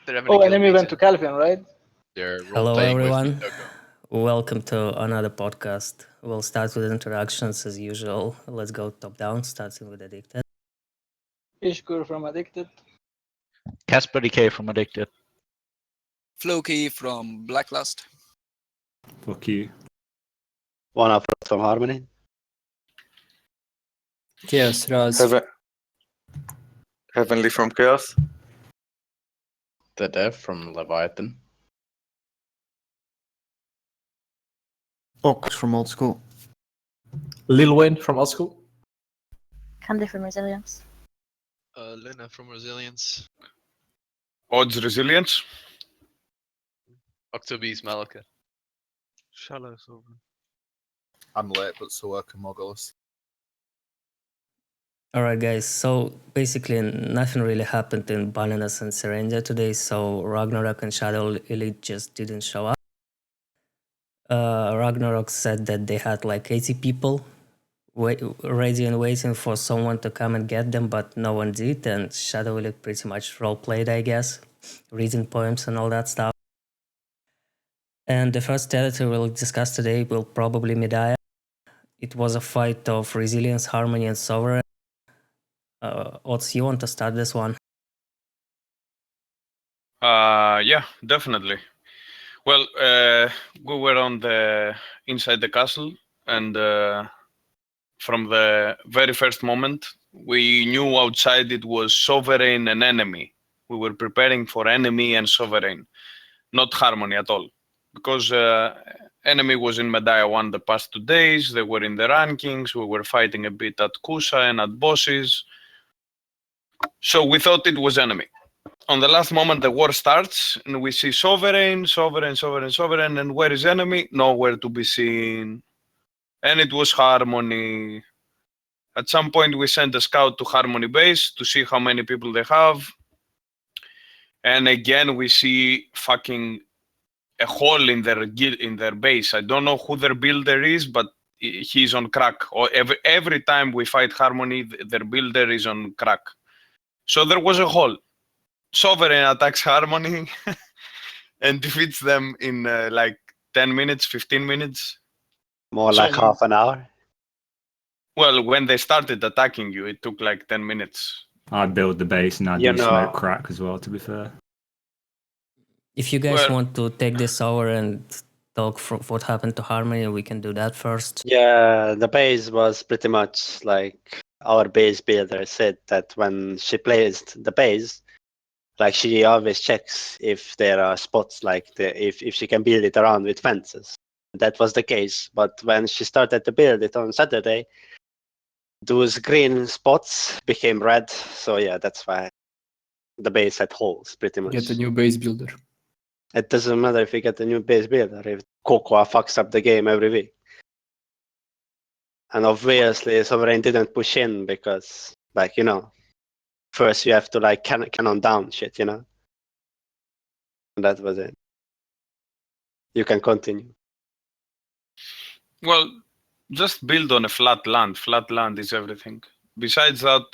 Oh, enemy went to Legion. Calpheon, right? They're Hello, role-playing with everyone. Doko. Welcome to another podcast. We'll start with introductions as usual. Let's go top down, starting with Addicted. Ishkur from Addicted. Casper DK from Addicted. Floki from Blacklust. Fuck you. One up from Harmony. Chaos Raz. Heavenly from Chaos. The Dev from Leviathan. Ox from Oldskool. Lil Wayne from Oldskool. Candy from Resilience. Luna from Resilience. Odds Resilience. Octobees Malika. Shallow Sovereign. I'm late, but still working Morghulis. Alright, guys, so basically nothing really happened in Balenos and Serendia today, so Ragnarok and Shadow Elite just didn't show up. Ragnarok said that they had like 80 people ready and waiting for someone to come and get them, but no one did, and Shadow Elite pretty much role-played, I guess, reading poems and all that stuff. And the first territory we'll discuss today will probably Mediah. It was a fight of Resilience, Harmony, and Sovereign. Ots, you want to start this one? Yeah, definitely. Well, we were on inside the castle, and from the very first moment, we knew outside it was Sovereign and Enemy. We were preparing for Enemy and Sovereign, not Harmony at all, because Enemy was in Mediah 1 the past 2 days. They were in the rankings. We were fighting a bit at Kusa and at bosses. So we thought it was Enemy. On the last moment, the war starts, and we see Sovereign, and where is Enemy? Nowhere to be seen. And it was Harmony. At some point, we sent a scout to Harmony base to see how many people they have. And again, we see fucking a hole in their base. I don't know who their builder is, but he's on crack. Or every time we fight Harmony, their builder is on crack. So there was a hole. Sovereign attacks Harmony and defeats them in like 10 minutes, 15 minutes. More like half an hour. Well, when they started attacking you, it took like 10 minutes. I'd build the base and I'd do smoke crack as well, to be fair. If you guys want to take this over and talk for what happened to Harmony, we can do that first. Yeah, the base was pretty much like our base builder said that when she placed the base, like she always checks if there are spots like if she can build it around with fences. That was the case, but when she started to build it on Saturday, those green spots became red. So yeah, that's why the base had holes pretty much. Get a new base builder. It doesn't matter if you get a new base builder if Cocoa fucks up the game every week. And obviously Sovereign didn't push in because, like, you know, first you have to like cannon down shit, you know. And that was it. You can continue. Well, just build on a flat land. Flat land is everything. Besides that,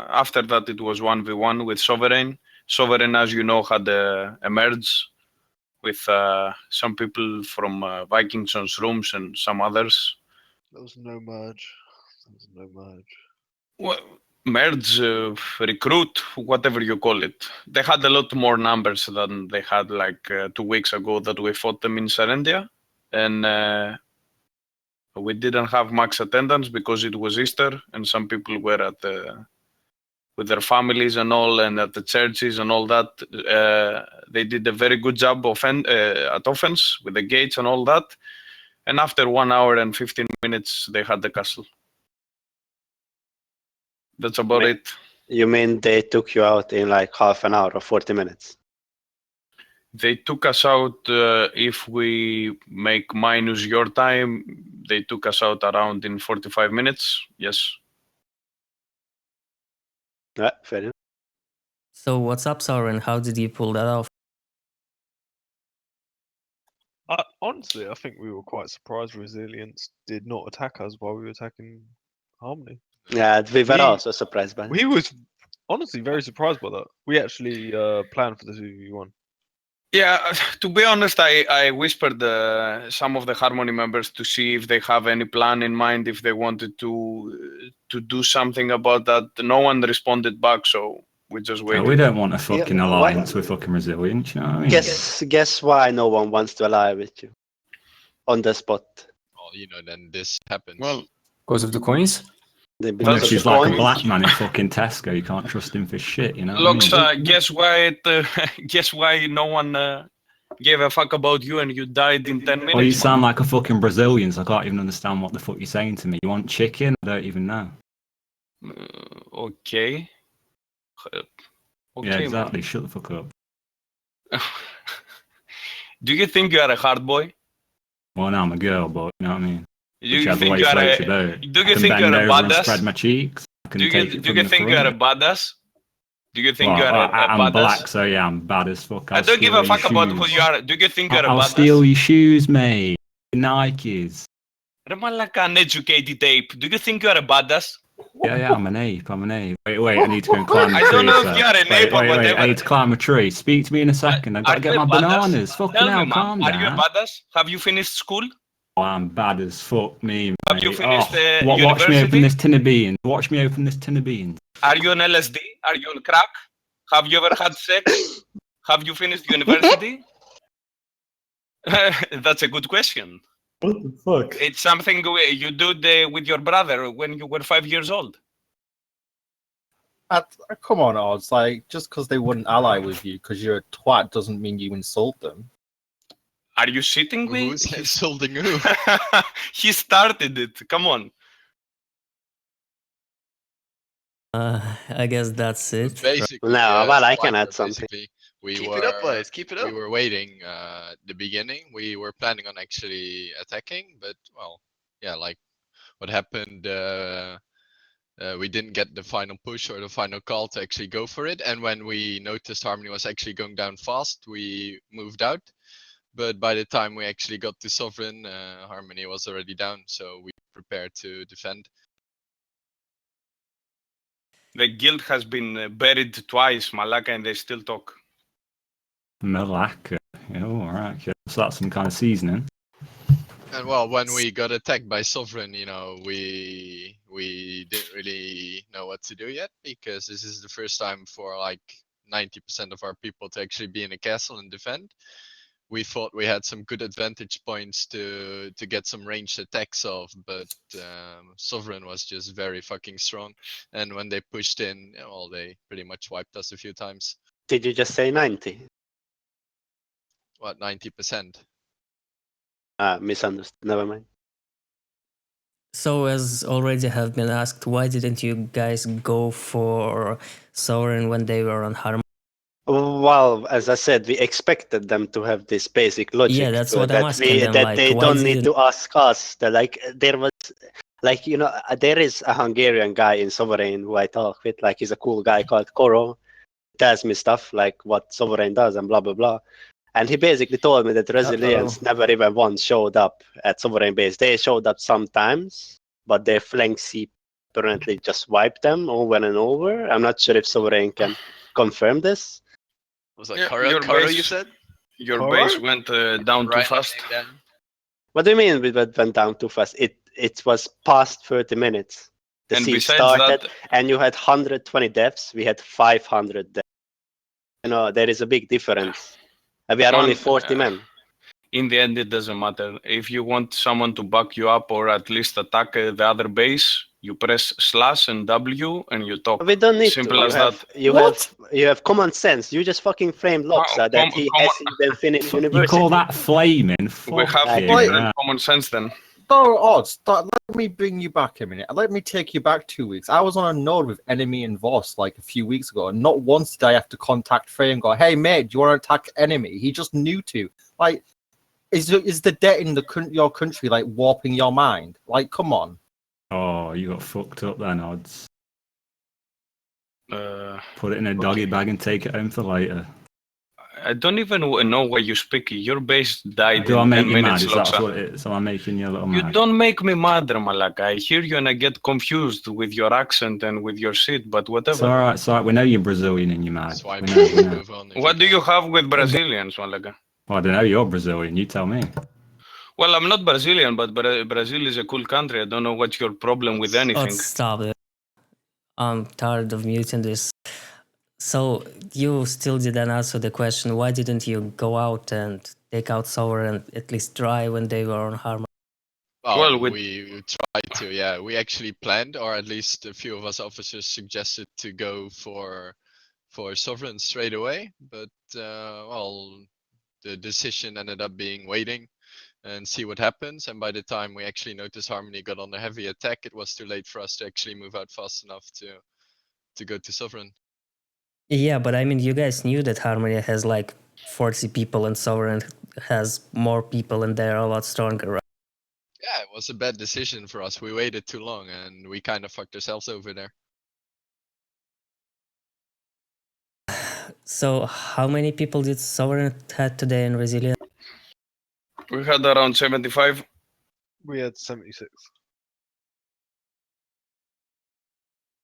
after that it was 1v1 with Sovereign. Sovereign, as you know, had a merge with some people from Vikingson's rooms and some others. There was no merge. Well, merge, recruit, whatever you call it. They had a lot more numbers than they had like 2 weeks ago that we fought them in Serendia. And we didn't have max attendance because it was Easter and some people were at with their families and all, and at the churches and all that. They did a very good job at offense with the gates and all that. And after 1 hour and 15 minutes, they had the castle. That's about it. You mean they took you out in like half an hour or 40 minutes? They took us out, if we make minus your time, they took us out around in 45 minutes, yes. Yeah, fair enough. So what's up, Soren? How did you pull that off? Honestly, I think we were quite surprised Resilience did not attack us while we were attacking Harmony. Yeah, we were also surprised by it. We was honestly very surprised by that. We actually planned for the 2v1. Yeah, to be honest, I whispered some of the Harmony members to see if they have any plan in mind, if they wanted to do something about that. No one responded back, so we just waited. We don't want a fucking alliance with fucking resilience, you know what I mean? Guess why no one wants to ally with you on the spot? Well, you know, then this happens. Well, because of the coins? Unless he's like a black man in fucking Tesco, you can't trust him for shit, you know? Looks, guess why guess why no one gave a fuck about you and you died in 10 minutes? Well, you sound like a fucking Brazilian, so I can't even understand what the fuck you're saying to me. You want chicken? I don't even know. Okay. Yeah, exactly. Shut the fuck up. Do you think you are a hard boy? Well, no, I'm a girl, but you know what I mean? Do you think you are a badass? Spread my cheeks. Do you think you are a badass? Do you think you are a I'm badass? black, so yeah, I'm bad as fuck. I don't give a fuck about who you are. Do you think you're a badass? I'll steal your shoes, mate. Nikes. Remalaka uneducated ape. Do you think you're a badass? Yeah, I'm an ape. Wait, I need to go and climb a tree. I don't know if you're an ape or whatever. I need to climb a tree. Speak to me in a second. I've got to get my bananas. Fucking hell, calm down. Are you a badass? Have you finished school? Oh, I'm bad as fuck, me. Have you finished Watch university? me open this tin of beans. Watch me open this tin of beans. Are you on LSD? Are you on crack? Have you ever had sex? Have you finished university? That's a good question. What the fuck? It's something you did with your brother when you were 5 years old. Come on, Odds. Like, just because they wouldn't ally with you because you're a twat doesn't mean you insult them. Are you shitting me? Who's insulting who? He started it. Come on. I guess that's it. Basically, No, but I can add something. Keep it up, boys. Keep it up. We were waiting at the beginning. We were planning on actually attacking, but well, yeah, like what happened. We didn't get the final push or the final call to actually go for it. And when we noticed Harmony was actually going down fast, we moved out. But by the time we actually got to Sovereign, Harmony was already down, so we prepared to defend. The guild has been buried twice, Malaka, and they still talk. Malaka. Oh, alright. Okay. So that's some kind of seasoning. And well, when we got attacked by Sovereign, you know, we didn't really know what to do yet, because this is the first time for like 90% of our people to actually be in a castle and defend. We thought we had some good advantage points to get some ranged attacks off, but Sovereign was just very fucking strong. And when they pushed in, well, they pretty much wiped us a few times. Did you just say 90? What, 90%? Misunderstood. Never mind. So, as already have been asked, why didn't you guys go for Sovereign when they were on Harmony? Well, as I said, we expected them to have this basic logic. Yeah, that's what I'm asking them. That like, they why don't need didn't- to ask us. There was, like, you know, there is a Hungarian guy in Sovereign who I talk with. Like, he's a cool guy called Koro. Tells me stuff like what Sovereign does and blah blah blah. And he basically told me that Resilience never even once showed up at Sovereign base. They showed up sometimes, but their flank C apparently just wiped them over and over. I'm not sure if Sovereign can confirm this. Was that Yeah, Koro, you said? Your base went down too fast. What do you mean it went down too fast? It was past 30 minutes. The And siege besides started, that- and you had 120 deaths. We had 500 deaths. You know, there is a big difference. And we are only 40 men. In the end, it doesn't matter. If you want someone to back you up or at least attack the other base, you press slash and W and you talk. We don't need Simple to. as that. You have common sense. You just fucking framed Loxa that he hasn't finished university. You call that flaming? We have different common sense then. No, Odds. Let me bring you back a minute. Let me take you back 2 weeks. I was on a node with Enemy and Voss like a few weeks ago, and not once did I have to contact Frey and go, "Hey mate, do you want to attack Enemy?" He just knew to. Like, is the debt in your country like warping your mind? Like, come on. Oh, you got fucked up then, Odds. Uh, Put it in a doggy bag and take it home for later. I don't even know why you speak. Your base died Do I in make 10 you mad? minutes, Is that Loxa. what it is? Am I making you a little You mad? don't make me mad, Malaka. I hear you and I get confused with your accent and with your shit, but It's whatever. alright, it's alright. We know you're Brazilian and you're mad. Swipe We know, we know. move on. What do you have with Brazilians, Malaka? Well, I don't know, you're Brazilian, you tell me. Well, I'm not Brazilian, but Brazil is a cool country. I don't know what's your problem with anything. Stop it. I'm tired of muting this. So you still didn't answer the question. Why didn't you go out and take out Sovereign and at least try when they were on Harmony? Well, we tried to, yeah. We actually planned, or at least a few of us officers suggested to go for Sovereign straight away. But well, the decision ended up being waiting and see what happens. And by the time we actually noticed Harmony got on a heavy attack, it was too late for us to actually move out fast enough to go to Sovereign. Yeah, but I mean, you guys knew that Harmony has like 40 people and Sovereign has more people and they're a lot stronger, right? Yeah, it was a bad decision for us. We waited too long and we kind of fucked ourselves over there. So how many people did Sovereign had today in Resilient? We had around 75. We had 76.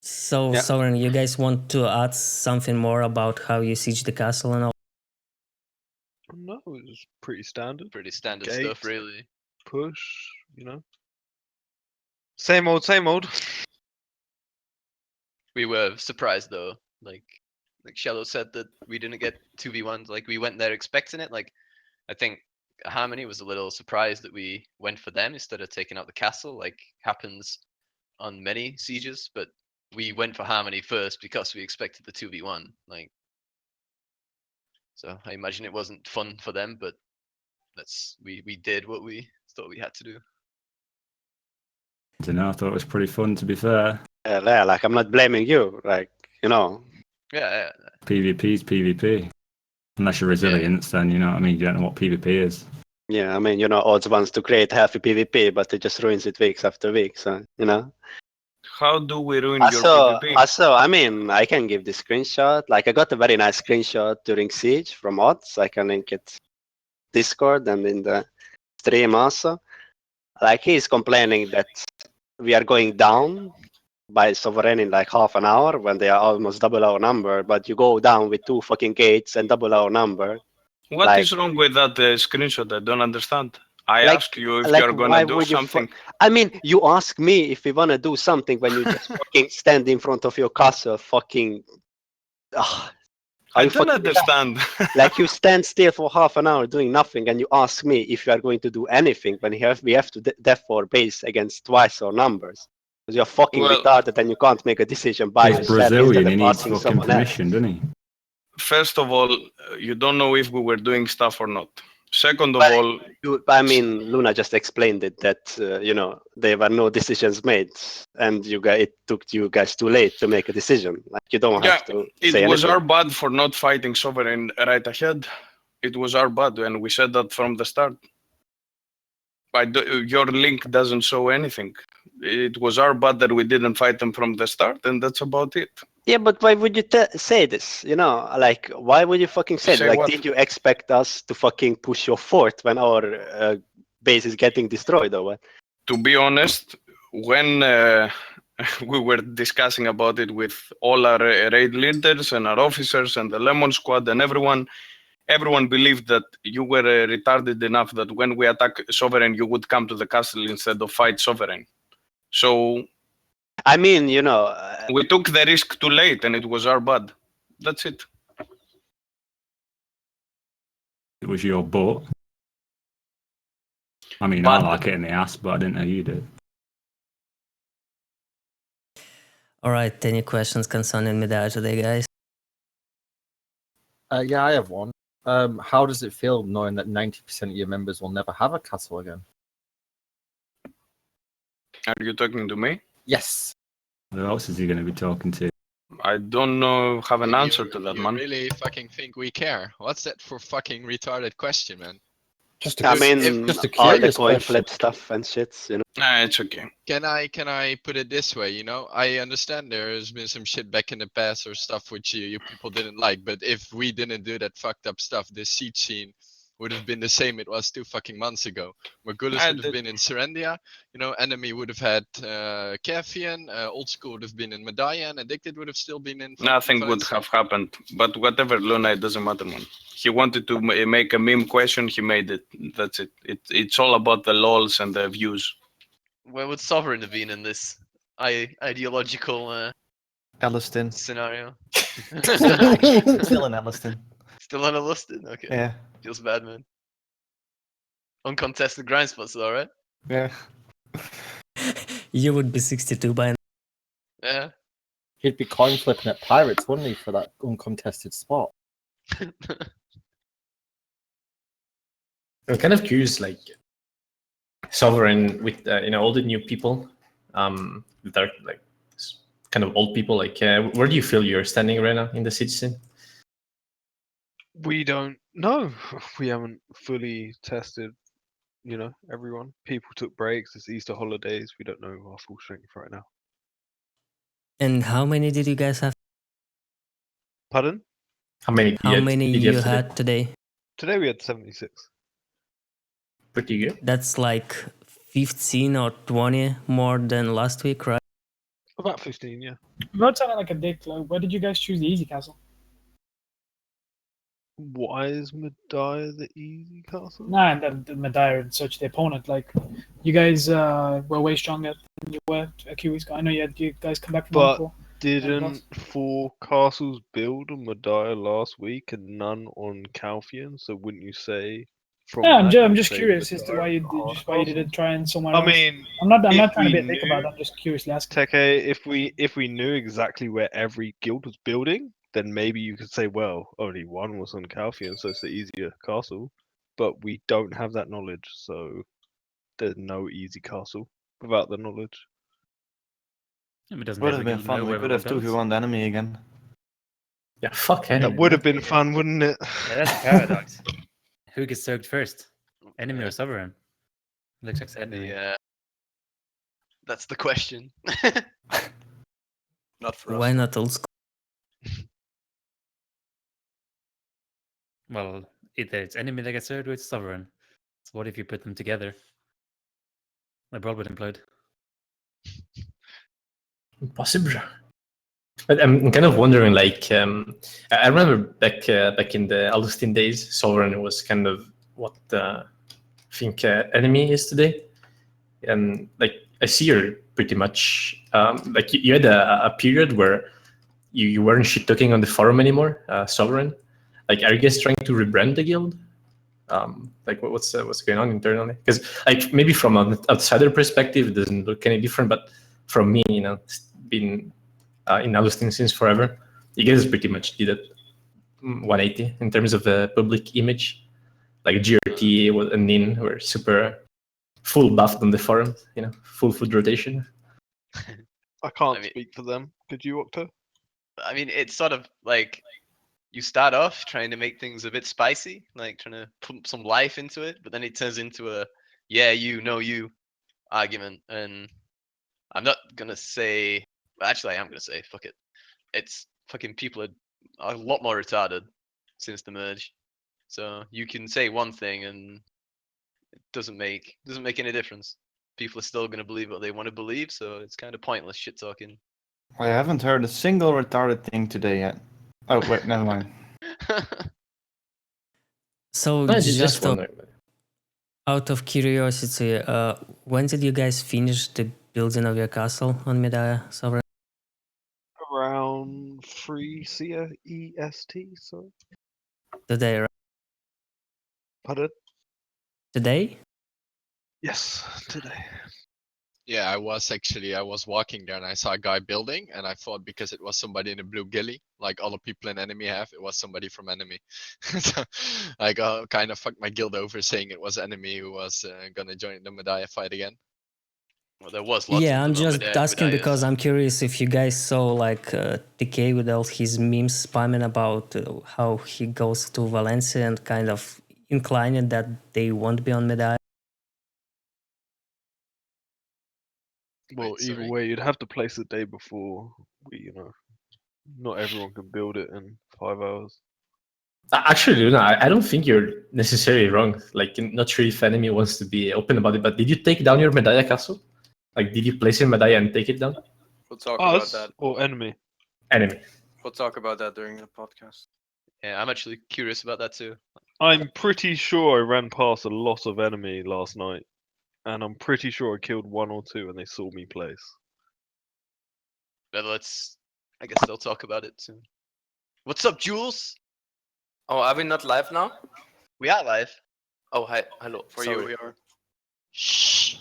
So Sovereign, you guys want to add something more about how you siege the castle and all? No, it was pretty standard. Pretty standard Gate, stuff, really. Push, you know. Same old, same old. We were surprised though. Like Shallow said that we didn't get 2v1s. Like we went there expecting it. Like I think Harmony was a little surprised that we went for them instead of taking out the castle, like happens on many sieges, but we went for Harmony first because we expected the 2v1. Like, so I imagine it wasn't fun for them, but we did what we thought we had to do. I don't know, I thought it was pretty fun, to be fair. Yeah, like I'm not blaming you, like, you know. Yeah. PvP's PvP. Unless you're resilient, then you know what I mean, you don't know what PvP is. Yeah, I mean, you know, odds wants to create healthy PvP, but it just ruins it weeks after weeks, so, you know. How do we ruin your PvP? Also, I mean, I can give the screenshot. Like, I got a very nice screenshot during Siege from odds. I can link it Discord and in the stream also. Like, he's complaining that we are going down by Sovereign in like half an hour when they are almost double our number, but you go down with 2 fucking gates and double our number. What is wrong with that screenshot? I don't understand. I asked you if you're gonna do something. I mean, you ask me if we wanna do something when you just fucking stand in front of your castle, fucking. I don't understand. Like you stand still for half an hour doing nothing, and you ask me if you are going to do anything when we have to death for base against twice our numbers. Because you're fucking retarded and you can't make a decision by He's yourself. Brazilian, he instead of needs asking fucking someone else. permission, doesn't he? First of all, you don't know if we were doing stuff or not. Second of all, I mean, Luna just explained it that you know, there were no decisions made, and it took you guys too late to make a decision. Like you don't have to. It was our bad for not fighting Sovereign right ahead. It was our bad, and we said that from the start. Your link doesn't show anything. It was our bad that we didn't fight them from the start, and that's about it. Yeah, but why would you say this? You know, like, why would you fucking say Say like, what? did you expect us to fucking push your fort when our base is getting destroyed or what? To be honest, when we were discussing about it with all our raid leaders and our officers and the Lemon Squad and everyone believed that you were retarded enough that when we attack Sovereign, you would come to the castle instead of fight Sovereign. So, I mean, you know, we took the risk too late, and it was our bad. That's it. It was your butt. I mean, I like it in the ass, but I didn't know you did. Alright, any questions concerning Mediah today, guys? Yeah, I have one. How does it feel knowing that 90% of your members will never have a castle again? Are you talking to me? Yes. Who else is he going to be talking to? I don't know, have an answer to that, man. You really fucking think we care? What's that for fucking retarded question, man? Just I mean, just a all the curious coin question. flip stuff and shit, you know. Nah, it's okay. Can I put it this way? You know, I understand there has been some shit back in the past or stuff which you people didn't like, but if we didn't do that fucked up stuff, this siege scene would have been the same it was 2 fucking months ago. Morghulis would have been in Serendia, you know, enemy would have had Calpheon, Oldskool would have been in Mediah, and Addicted would have still been in. Nothing would have happened. But whatever, Luna, it doesn't matter, man. He wanted to make a meme question, he made it. That's it. It's all about the lols and the views. Where would Sovereign have been in this ideological Elliston. scenario? Still in Elliston. Still unenlisted? Okay. Yeah. Feels bad, man. Uncontested grind spots, though, right? Yeah. You would be 62 by now. Yeah. He'd be coin flipping at Pirates, wouldn't he, for that uncontested spot? I'm kind of curious, like Sovereign with all the new people that are like kind of old people. Like, where do you feel you're standing right now in the siege scene? We don't know. We haven't fully tested, everyone. People took breaks. It's Easter holidays. We don't know our full strength right now. And how many did you guys have? Pardon? How many? How many you had today? Today we had 76. Pretty good. That's like 15 or 20 more than last week, right? About 15, yeah. Without sounding like a dick, like, why did you guys choose the easy castle? Why is Mediah the easy castle? Nah, the Mediah and such, the opponent. Like, you guys were way stronger than you were a few weeks ago. I know you guys come back from But Oldskool. didn't 4 castles build on Mediah last week and none on Calpheon? So wouldn't you say? Yeah, I'm that, just say curious as to Mediah why you castles? didn't try and somewhere I else. mean, I'm not if trying to be we a dick about it. I'm just curiously asking. Teke, if we knew exactly where every guild was building, then maybe you could say, well, only one was on Calpheon, so it's the easier castle. But we don't have that knowledge, so there's no easy castle without the knowledge. Would have been fun. We could have 2v1 the enemy again. Yeah, fuck enemy. That would have been fun, wouldn't it? Yeah, that's a paradox. Who gets soaked first? Enemy or Sovereign? Looks like enemy. Yeah. That's the question. Not for us. Why not Oldskool? Well, either it's enemy that gets served or it's Sovereign. So what if you put them together? My brawl would implode. Possible. But I'm kind of wondering, like, I remember back in the Augustine days, Sovereign was kind of what I think enemy is today. And like, I see you're pretty much like you had a period where you weren't shit talking on the forum anymore, Sovereign. Like, are you guys trying to rebrand the guild? Like, what's going on internally? Because like maybe from an outsider perspective, it doesn't look any different. But from me, it's been in Augustine since forever. You guys pretty much did it 180 in terms of the public image. Like GRT and Nin were super full buffed on the forums. Full food rotation. I can't speak for them. Could you, Octo? I mean, it's sort of like you start off trying to make things a bit spicy, like trying to put some life into it, but then it turns into a you argument. And I'm not gonna say, actually I am gonna say, fuck it. It's fucking people are a lot more retarded since the merge. So you can say one thing and it doesn't make any difference. People are still gonna believe what they want to believe, so it's kind of pointless shit talking. I haven't heard a single retarded thing today yet. Oh wait, never mind. So just out of curiosity, when did you guys finish the building of your castle on Mediah, Sovereign? Around 3 CEST, so. Today, right? Pardon? Today? Yes, today. Yeah, I was walking there and I saw a guy building and I thought because it was somebody in a blue ghillie, like all the people in enemy have, it was somebody from enemy. So I kind of fucked my guild over saying it was enemy who was gonna join the Mediah fight again. Well, there was lots Yeah, of I'm them on just Mediah, asking Mediah. because I'm curious if you guys saw like TK with all his memes spamming about how he goes to Valencia and kind of inclining that they won't be on Mediah? Well, either way, you'd have to place the day before we, not everyone can build it in 5 hours. Actually, no, I don't think you're necessarily wrong. Like, not sure if enemy wants to be open about it, but did you take down your Mediah castle? Like, did you place in Mediah and take it down? We'll talk about Us that. or enemy? Enemy. We'll talk about that during the podcast. Yeah, I'm actually curious about that too. I'm pretty sure I ran past a lot of enemy last night, and I'm pretty sure I killed 1 or 2 and they saw me place. But I guess they'll talk about it soon. What's up, Jules? Oh, are we not live now? We are live. Oh, hi. Hello. For Sorry. you, we are. Shh.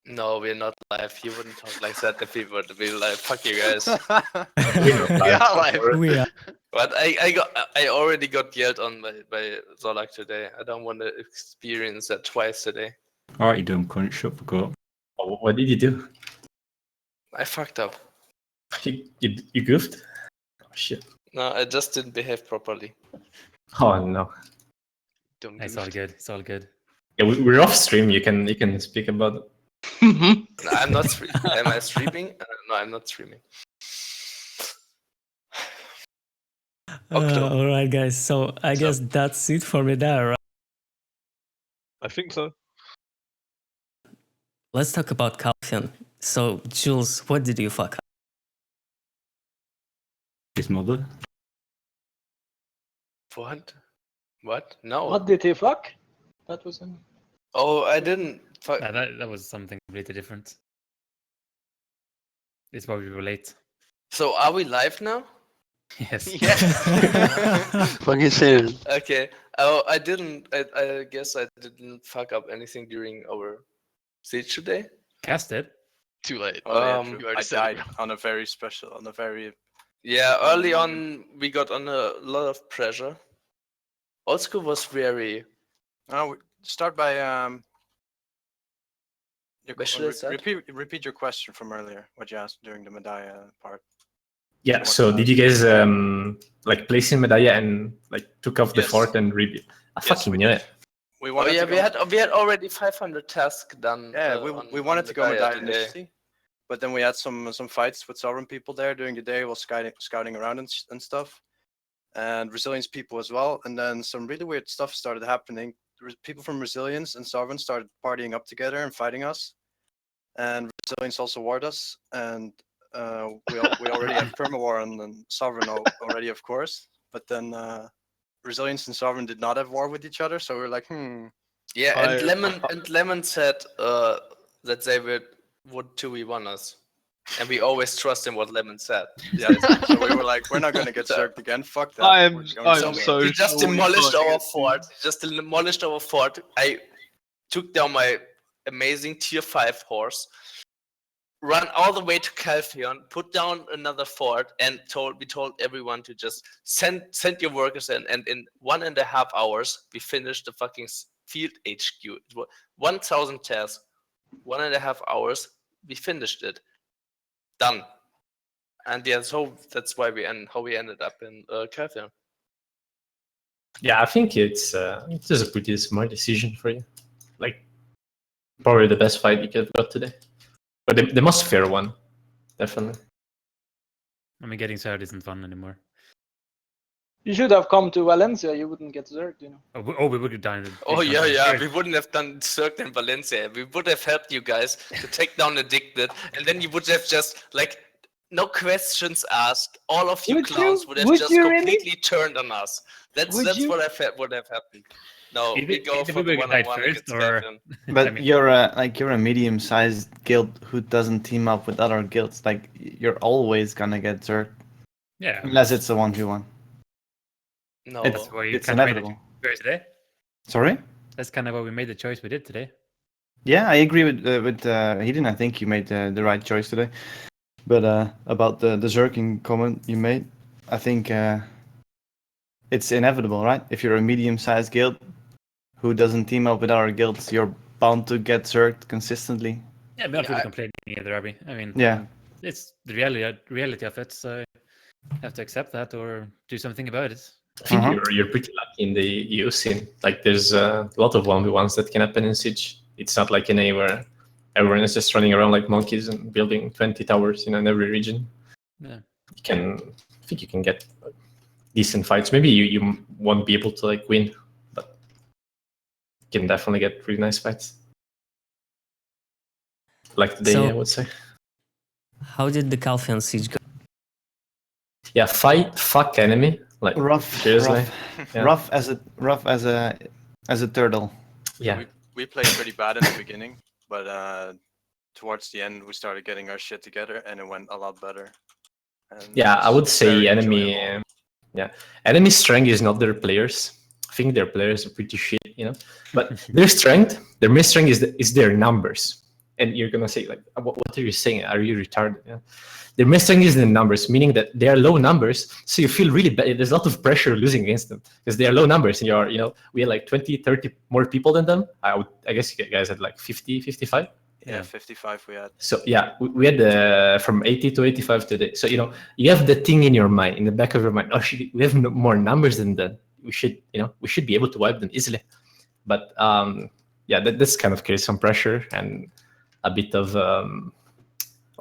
No, we're not live. You wouldn't talk like that if we were to be live. Fuck you guys. We are live. We are. But I already got yelled on by Zolak today. I don't want to experience that twice today. Alright, you dumb cunt, shut the fuck up. Oh, what did you do? I fucked up. You goofed? Oh, shit. No, I just didn't behave properly. Oh, no. It's all good. It's all good. Yeah, we're off stream. You can speak about it. No, I'm not streaming. Am I streaming? No, I'm not streaming. All right, guys. So I guess that's it for Mediah, right? I think so. Let's talk about Calpheon. So, Jules, what did you fuck up? His mother. What? What? No. What did he fuck? That was him. Oh, I didn't fuck. That was something completely different. It's probably late. So are we live now? Yes. Yeah. Fucking serious. Okay. Oh, I didn't. I guess I didn't fuck up anything during our siege today. Cast it. Too late. Oh, yeah, true. You already I said died it. on a very Yeah, early on we got on a lot of pressure. Oldskool was very. Start by repeat your question from earlier. What you asked during the Mediah part. Yeah, so did you guys like place in Mediah and like took off the fort and rebuild? I fucking knew it. We had already 500 tasks done. Yeah, we wanted to go Mediah today. initially, but then we had some fights with sovereign people there during the day while scouting around and stuff, and resilience people as well. And then some really weird stuff started happening. People from resilience and sovereign started partying up together and fighting us, and resilience also warred us. And we already have perma-war on sovereign already, of course. But then resilience and sovereign did not have war with each other, so we were like, Yeah, and Lemon said that they would 2v1 us, and we always trust in what Lemon said. Yeah, so we were like, we're not gonna get zerked again. Fuck that. I'm We just demolished our fort. I took down my amazing tier 5 horse, run all the way to Calpheon, put down another fort, and we told everyone to just send your workers in. And in 1.5 hours, we finished the fucking field HQ. It was 1,000 tasks, 1.5 hours. We finished it. Done. And yeah, so that's why how we ended up in Calpheon. Yeah, I think it's just a pretty smart decision for you. Like, probably the best fight you could have got today. But the most fair one, definitely. I mean, getting started isn't fun anymore. You should have come to Valencia. You wouldn't get zerked, you know. Oh, we would have done it. Oh yeah, we wouldn't have done Cirque in Valencia. We would have helped you guys to take down Addicted, and then you would have just like no questions asked. All of you clowns would have just completely turned on us. That's what would have happened. No, we go for the one-on-one against Calpheon. But you're a medium-sized guild who doesn't team up with other guilds. Like you're always gonna get zerked. Yeah. Unless it's a 1v1. No, it's kind of inevitable. made the choice today. Sorry? That's kind of why we made the choice we did today. Yeah, I agree with Hedin. I think you made the right choice today. But about the zerking comment you made, I think it's inevitable, right? If you're a medium-sized guild who doesn't team up with other guilds, you're bound to get zerked consistently. Yeah, I'm not really complaining either, Abby. I mean, yeah, it's the reality of it. So you have to accept that or do something about it. I think you're pretty lucky in the EU scene. Like there's a lot of 1v1s that can happen in Siege. It's not like in A where everyone is just running around like monkeys and building 20 towers, in every region. Yeah. I think you can get decent fights. Maybe you won't be able to like win, but you can definitely get really nice fights. Like today, So- I would say. How did the Calpheon siege go? Yeah, fuck enemy. Like Rough, seriously. rough, Yeah. rough as a turtle. Yeah. We played pretty bad in the beginning, but towards the end we started getting our shit together, and it went a lot better. And Yeah, it I would was say very enemy. enjoyable. Enemy strength is not their players. I think their players are pretty shit, But their strength, their main strength is their numbers. And you're gonna say like, what are you saying? Are you retarded? Yeah. Their main strength is the numbers, meaning that they are low numbers, so you feel really bad. There's a lot of pressure losing against them because they are low numbers, and we had like 20, 30 more people than them. I guess you guys had like 50, 55. Yeah, 55 we had. So yeah, we had from 80 to 85 today. So you have the thing in your mind, in the back of your mind. Oh shit, we have more numbers than that. We should be able to wipe them easily. But that's kind of creates some pressure and a bit of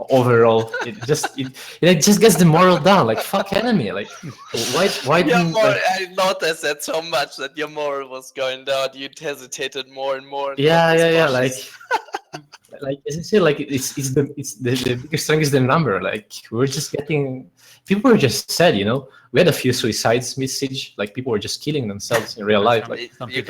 overall. It just gets the moral down. Like fuck enemy. Like why Your didn't moral, like, I noticed that so much that your moral was going down. You hesitated more and more. yeah. Like as I say, like it's the biggest strength is the number. Like we're just getting people were just sad, We had a few suicides mid-siege. Like people were just killing themselves in real life. Like You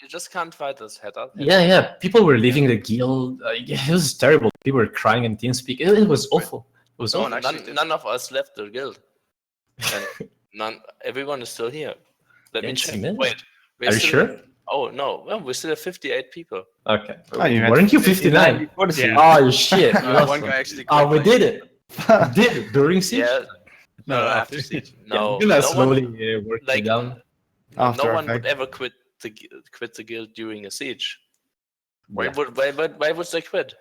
just can't fight this head up. yeah. People were leaving the guild. It was terrible. People were crying in TeamSpeak. It was awful. It was awful. None of us left the guild. And everyone is still here. Let me check. Wait. Are you sure? Oh no, well, we still have 58 people. Okay. Oh, Weren't you 59? Yeah. Oh shit! One guy actually quit we did it. We did it during siege. Yeah. No, after siege. No, you're gonna no slowly one, work it down. After no one effect. would ever quit the guild during a siege. Why would they quit?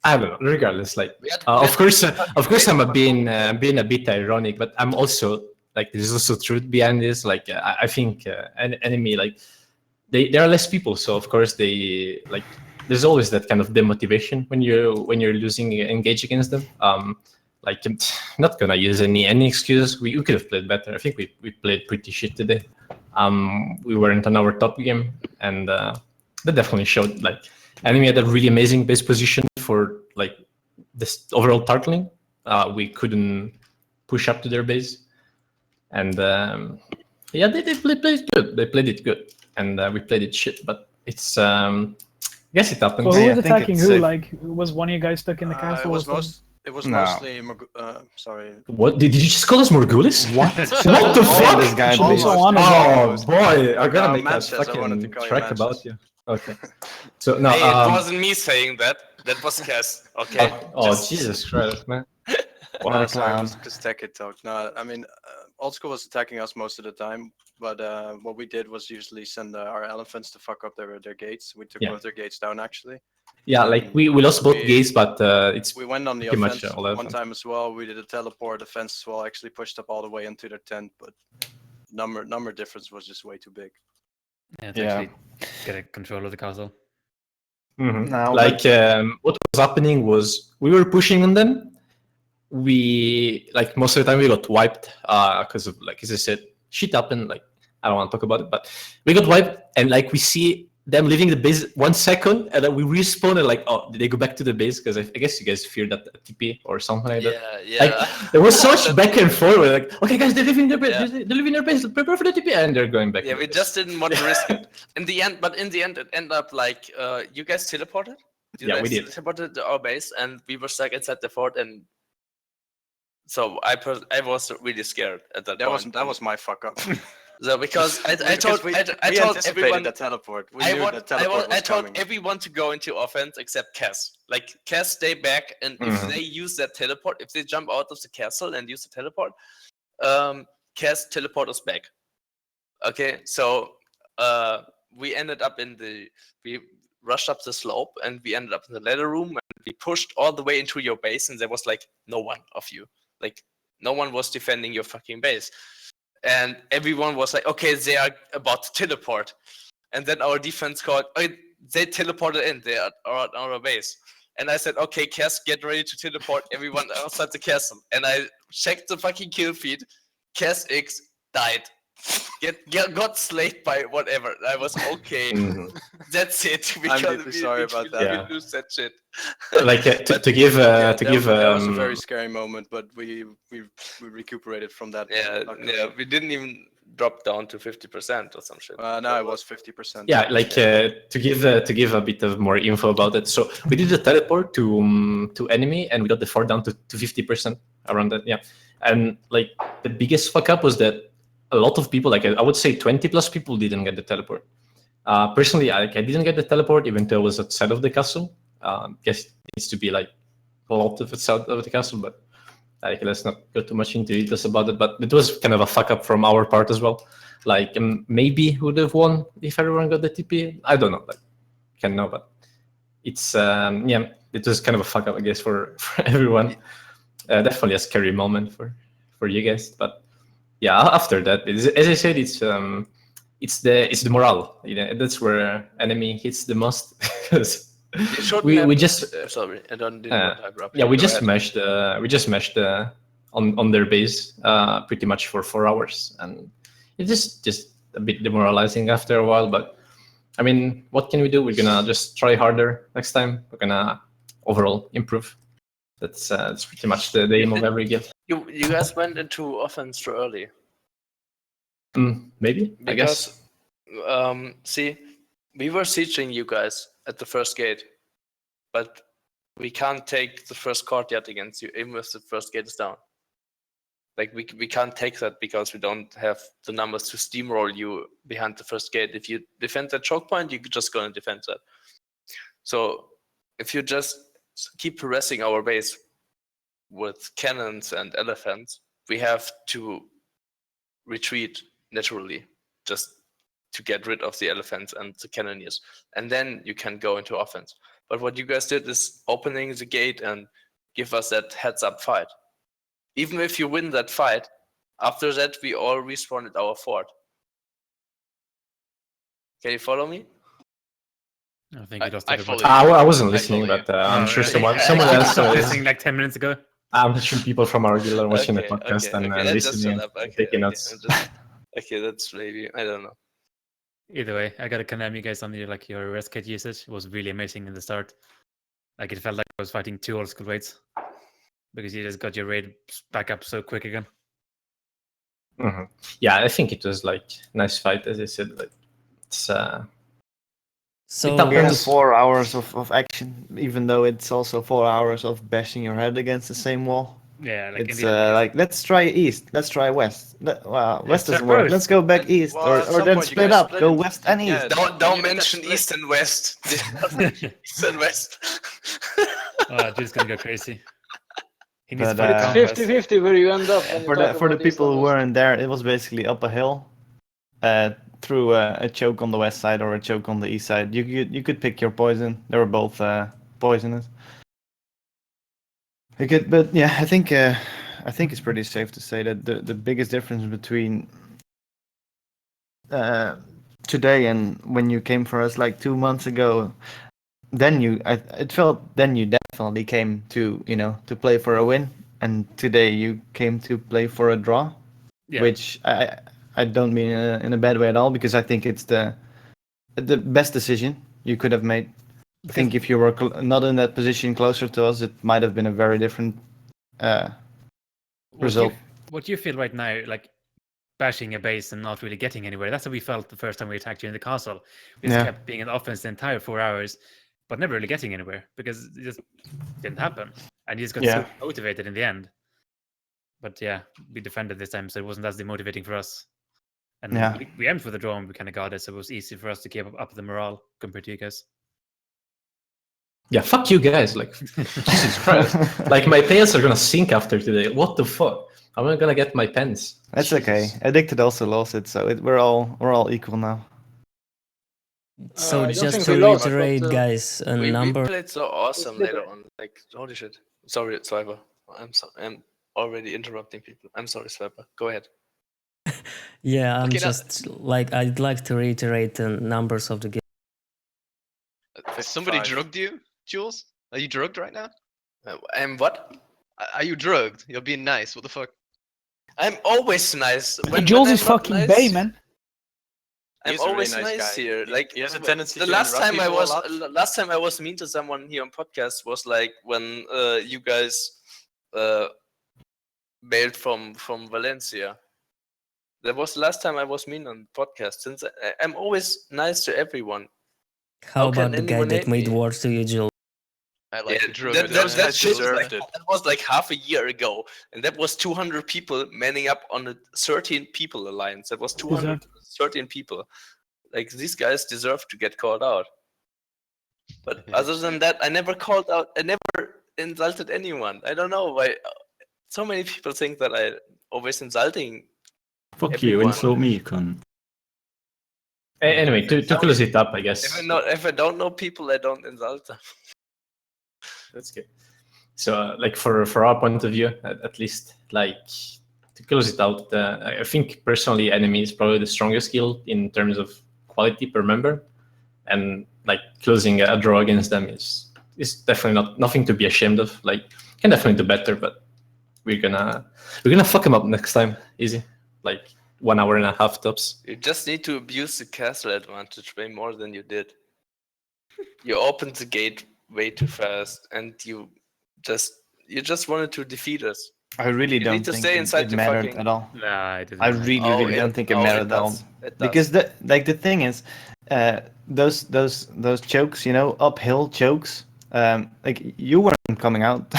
I don't know. Regardless, like of course, I'm being a bit ironic, but I'm also like there's also truth behind this. Like I think an enemy like there are less people, so of course they like there's always that kind of demotivation when you're losing engage against them. Like I'm not gonna use any excuse. We could have played better. I think we played pretty shit today. We weren't on our top game, and that definitely showed. Like enemy had a really amazing base position for like this overall turtling. We couldn't push up to their base, and they played good. They played it good, and we played it shit. But it's I guess it happens. So who Yeah, was I think attacking it's who? safe. Like, was one of you guys stuck in the castle? It was No. mostly sorry. What did you just call us Morghulis? What? What the fuck? This guy, Also please. on Oh boy, I gotta make a Manchester, I wanted to fucking call you track about Manchester. you. Okay. So no. Hey, it wasn't me saying that. That was Cass. Okay. Jesus Christ, man. What No, a sorry, it clown. was just tech talk. No, I mean, Oldskool was attacking us most of the time, but what we did was usually send our elephants to fuck up their gates. We took Yeah. both their gates down actually. Yeah, like we lost both gates, but it's We went on the pretty much offense all one elephant. time as well. We did a teleport offense as well. Actually pushed up all the way into their tent, but number difference was just way too big. Yeah, to Yeah. actually get a control of the castle. No, Like what was happening was we were pushing on them. We like most of the time we got wiped because of like as I said, shit happened. Like I don't want to talk about it, but we got wiped and like we see them leaving the base 1 second and then we respawn and like did they go back to the base because I guess you guys feared that TP or something like that. Yeah. Like there was such back and forth. We're like, okay guys, they're leaving their base. They're leaving their base. Prepare for the TP and they're going back. Yeah, we just didn't want to risk it. In the end, it ended up like you guys teleported. Yeah, we did. Teleported to our base, and we were stuck inside the fort, and so I was really scared at that point. That was my fuck up. So because I told we everyone the teleport. We knew the teleport was I told coming. everyone to go into offense except Cass. Like Cass, stay back, and if they use that teleport, if they jump out of the castle and use the teleport, Cass teleport us back. Okay, so we ended up we rushed up the slope and we ended up in the ladder room and we pushed all the way into your base and there was like no one of you. Like no one was defending your fucking base. and everyone was like, okay, they are about to teleport. And then our defense called, oh, they teleported in, they are at our base. And I said, okay, Cass, get ready to teleport everyone outside the castle. And I checked the fucking kill feed. Cass X died. Got slayed by whatever. I was okay. That's it. I'm deeply sorry about that. Yeah. We lose that shit. Like to give that was a very scary moment, but we recuperated from that. Yeah, we didn't even drop down to 50% or some shit. No, it was 50%. Yeah, like to give a bit of more info about it. So we did the teleport to enemy, and we got the fort down to 50% around that. Yeah, and like the biggest fuck up was that a lot of people, like I would say 20 plus people, didn't get the teleport. Personally, I didn't get the teleport even though I was outside of the castle. Guess it needs to be like a lot of outside of the castle, but like let's not go too much into details about it. But it was kind of a fuck up from our part as well. Like maybe would have won if everyone got the TP. I don't know. Like can't know, but it's yeah, it was kind of a fuck up, I guess, for everyone. Definitely a scary moment for you guys, but yeah, after that, as I said, it's the morale. You know, that's where enemy hits the most. we just sorry, I didn't want to interrupt. yeah, we Go just ahead. smashed on their base pretty much for 4 hours, and it's just a bit demoralizing after a while. But I mean, what can we do? We're gonna just try harder next time. We're gonna overall improve. That's pretty much the aim of every guild. You guys went into offense too early. Maybe, I guess. See, we were sieging you guys at the first gate, but we can't take the first courtyard against you, even if the first gate is down. Like we can't take that because we don't have the numbers to steamroll you behind the first gate. If you defend that choke point, you're just gonna defend that. So if you just keep harassing our base with cannons and elephants, we have to retreat naturally just to get rid of the elephants and the cannoneers, and then you can go into offense. But what you guys did is opening the gate and give us that heads up fight. Even if you win that fight, after that we all respawn at our fort. Can you follow me? I think you lost I everybody. wasn't listening, but I'm sure someone else was was listening like 10 minutes ago. I'm sure people from our guild are watching the podcast and listening, and taking notes. Okay, that's maybe, I don't know. Either way, I gotta commend you guys on your rest kit usage. It was really amazing in the start. Like it felt like I was fighting 2 Oldskool raids because you just got your raid back up so quick again. Yeah, I think it was like nice fight, as I said. Like it's So we had 4 hours of action, even though it's also 4 hours of bashing your head against the same wall. Yeah, like it's like let's try east, let's try west. Well, west doesn't work. both. Let's go back east, or then split up. Go west and east. Don't mention east and west. East and west. Oh, dude's gonna go crazy. He needs But, to fight 50-50 where you end up. when you For talk the about east people and who west. weren't there, it was basically up a hill, through a choke on the west side or a choke on the east side. You could pick your poison. They were both poisonous. You could, but yeah, I think it's pretty safe to say that the biggest difference between today and when you came for us like 2 months ago, then you definitely came to to play for a win, and today you came to play for a draw, Yeah. which I don't mean in a bad way at all, because I think it's the best decision you could have made. I think if you were not in that position closer to us, it might have been a very different result. What do you feel right now, like bashing a base and not really getting anywhere? That's how we felt the first time we attacked you in the castle. We just kept being in offense the entire 4 hours, but never really getting anywhere because it just didn't happen. And you just got so motivated in the end. But yeah, we defended this time, so it wasn't as demotivating for us. And we aimed for the draw and we kind of got it, so it was easy for us to keep up the morale compared to you guys. Yeah, fuck you guys. Like, Jesus Christ. Like, my pants are gonna sink after today. What the fuck? I'm not gonna get my pens. That's okay. Addicted also lost it, so we're all equal now. So I don't just think to we lost, reiterate, but, guys, a We number. played so awesome later on. Like, holy shit. Sorry, Swiper. I'm already interrupting people. I'm sorry, Swiper. Go ahead. Yeah, I'm Okay, now- just like I'd like to reiterate the numbers of the game. Has somebody 55. drugged you, Jules? Are you drugged right now? And what? Are you drugged? You're being nice. What the fuck? I'm always nice. Jules I'm is not fucking nice, Bay, man. I'm He's a really always nice nice guy. here. Like he has a tendency the to last interrupt time I people a was lot. last time I was mean to someone here on podcast was like when you guys bailed from Valencia. That was the last time I was mean on podcast. Since I'm always nice to everyone. How can about the guy anyone that hate made me? wars to you, Jules? I like Yeah, to drug that was like half a year ago, and that was 200 people manning up on a 13 people alliance. That was 213 people. Like these guys deserve to get called out. But other than that, I never called out. I never insulted anyone. I don't know why. So many people think that I always insulting. Fuck you, everyone. insult me, you cunt. Anyway, to close it up, I guess. If I don't know people, I don't insult them. That's good. So, like for our point of view, at least, like to close it out, I think personally, enemy is probably the strongest guild in terms of quality per member, and like closing a draw against them is definitely nothing to be ashamed of. Like, can definitely do better, but we're gonna fuck them up next time, easy. Like 1 hour and a half tops. You just need to abuse the castle advantage way more than you did. You opened the gate way too fast, and you just wanted to defeat us. I really You don't need to think stay it inside the mattered fucking- at all. Nah, it didn't I matter. really don't think it mattered at all. It does. Because the thing is, those chokes, uphill chokes, like you weren't coming out.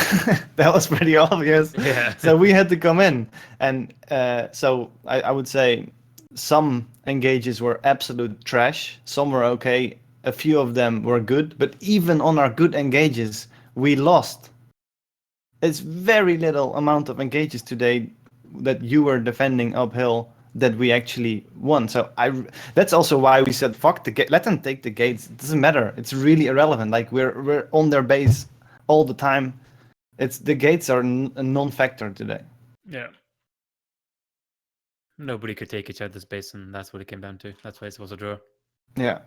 That was pretty obvious. Yeah. So we had to come in, and so I would say some engages were absolute trash. Some were okay. A few of them were good, but even on our good engages, we lost. It's very little amount of engages today that you were defending uphill that we actually won. So that's also why we said fuck the gate. Let them take the gates. It doesn't matter. It's really irrelevant. Like we're on their base all the time. It's the gates are a non-factor today. Yeah. Nobody could take each other's base, and that's what it came down to. That's why it was a draw. Yeah.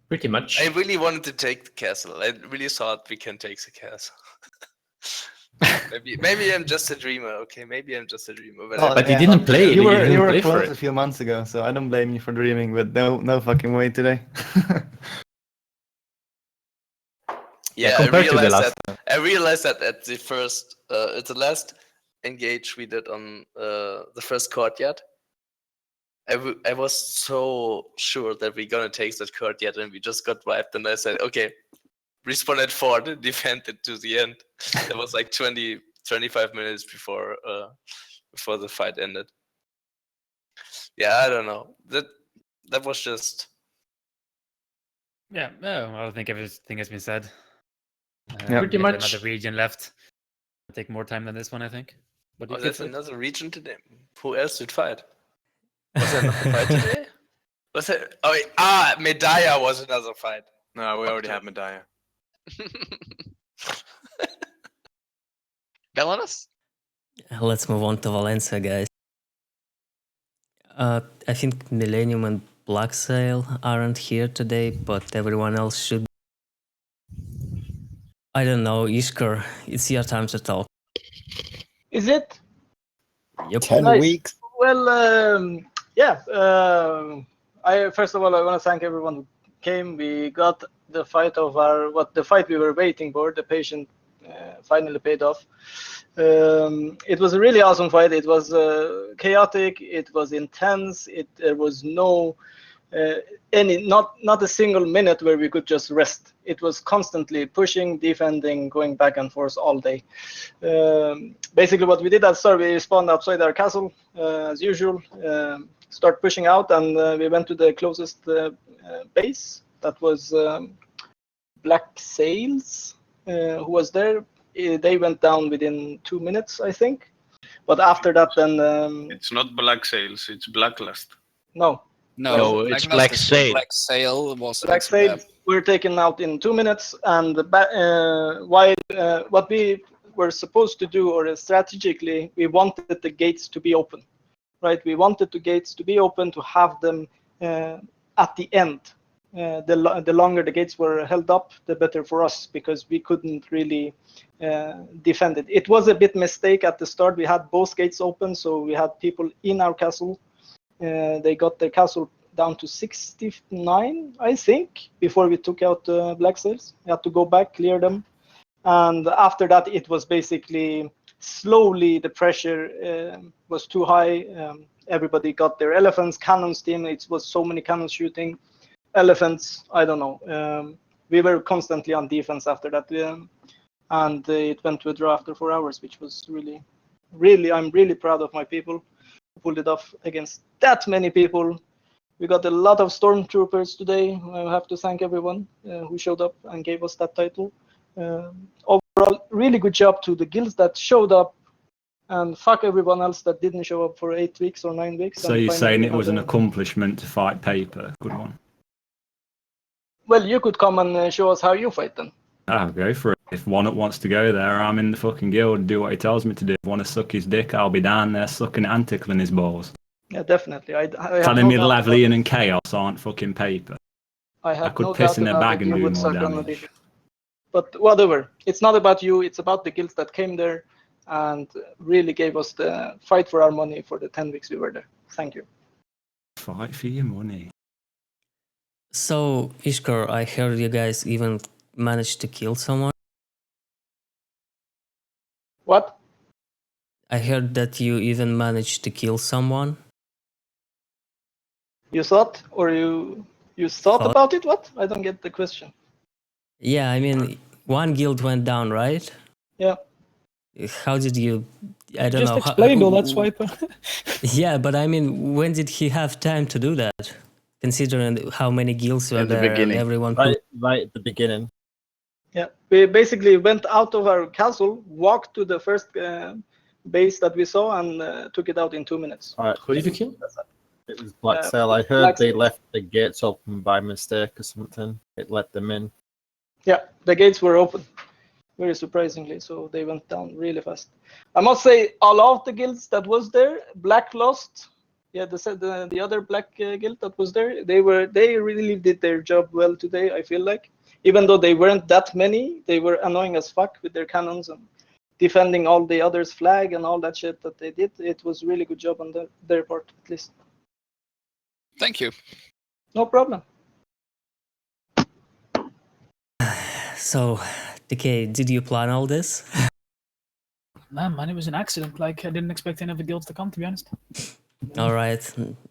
Pretty much. I really wanted to take the castle. I really thought we can take the castle. maybe I'm just a dreamer. Okay, maybe I'm just a dreamer. But you didn't play it. You were play for close it. a few months ago, so I don't blame you for dreaming. But no fucking way today. Yeah, compared to the last I realized that at the first, at the last engage we did on the first courtyard. I was so sure that we're gonna take that courtyard, and we just got wiped. And I said, okay, respawn at 4, defend it to the end. That was like 25 minutes before the fight ended. Yeah, I don't know. That was just. Yeah, no, I think everything has been said. Pretty we have much. Another region left. It'll take more time than this one, I think. What do you There's think? another region today. Who else did fight? Was there another fight today? Was there? Oh, wait, Mediah was another fight. No, we already have Mediah. Balenos? Let's move on to Valencia, guys. I think Millennium and BlackSail aren't here today, but everyone else should. I don't know, Ishkar, it's your time to talk. Is it? Yep. 10 Nice. weeks. Well, yeah. I first of all I want to thank everyone who came. We got the fight of the fight we were waiting for. The patient finally paid off. It was a really awesome fight. It was chaotic. It was intense. There was no not a single minute where we could just rest. It was constantly pushing, defending, going back and forth all day. Basically what we did at start, we spawned outside our castle as usual, start pushing out, and we went to the closest base. That was BlackSail, who was there. They went down within 2 minutes, I think. But after that, then It's not BlackSail, it's Blacklust. no. No, it's BlackSail. BlackSail was BlackSail were taken out in 2 minutes, and while what we were supposed to do, or strategically, we wanted the gates to be open, right? We wanted the gates to be open to have them at the end. The longer the gates were held up, the better for us, because we couldn't really defend it. It was a bit mistake at the start. We had both gates open, so we had people in our castle. They got their castle down to 69, I think, before we took out the BlackSails. We had to go back, clear them. And after that, it was basically slowly the pressure was too high. Everybody got their elephants, cannons team. It was so many cannons shooting. Elephants, I don't know. We were constantly on defense after that. And it went to a draw after 4 hours, which was really, I'm really proud of my people who pulled it off against that many people. We got a lot of stormtroopers today. I have to thank everyone who showed up and gave us that title. Overall, really good job to the guilds that showed up, and fuck everyone else that didn't show up for 8 weeks or 9 weeks. So you're saying it was an accomplishment to fight paper? Good one. Well, you could come and show us how you fight then. I'll go for it. If one wants to go there, I'm in the fucking guild, do what he tells me to do. If I want to suck his dick, I'll be down there sucking it and tickling his balls. Yeah, definitely. I Telling me Leviathan and Khaos aren't fucking paper. I could piss in their bag and do more damage. But whatever. It's not about you. It's about the guilds that came there and really gave us the fight for our money for the 10 weeks we were there. Thank you. Fight for your money. So, Ishkar, I heard you guys even managed to kill someone. What? I heard that you even managed to kill someone. You thought, or you thought about it? What? I don't get the question. Yeah, I mean, one guild went down, right? Yeah. How did you? I don't know. Just explained all that, Swiper. Yeah, but I mean, when did he have time to do that? Considering how many guilds were there and everyone. Right at the beginning. Yeah, we basically went out of our castle, walked to the first base that we saw, and took it out in 2 minutes. All right. Who did you kill? It was BlackSail. I heard they left the gates open by mistake or something. It let them in. Yeah, the gates were open, very surprisingly, so they went down really fast. I must say, all of the guilds that was there, Blacklust, yeah, the other black guild that was there, they really did their job well today. I feel like, even though they weren't that many, they were annoying as fuck with their cannons and defending all the others' flag and all that shit that they did. It was really good job on their part, at least. Thank you. No problem. So, DK, did you plan all this? Nah, man, it was an accident. Like, I didn't expect any of the guilds to come, to be honest. All right,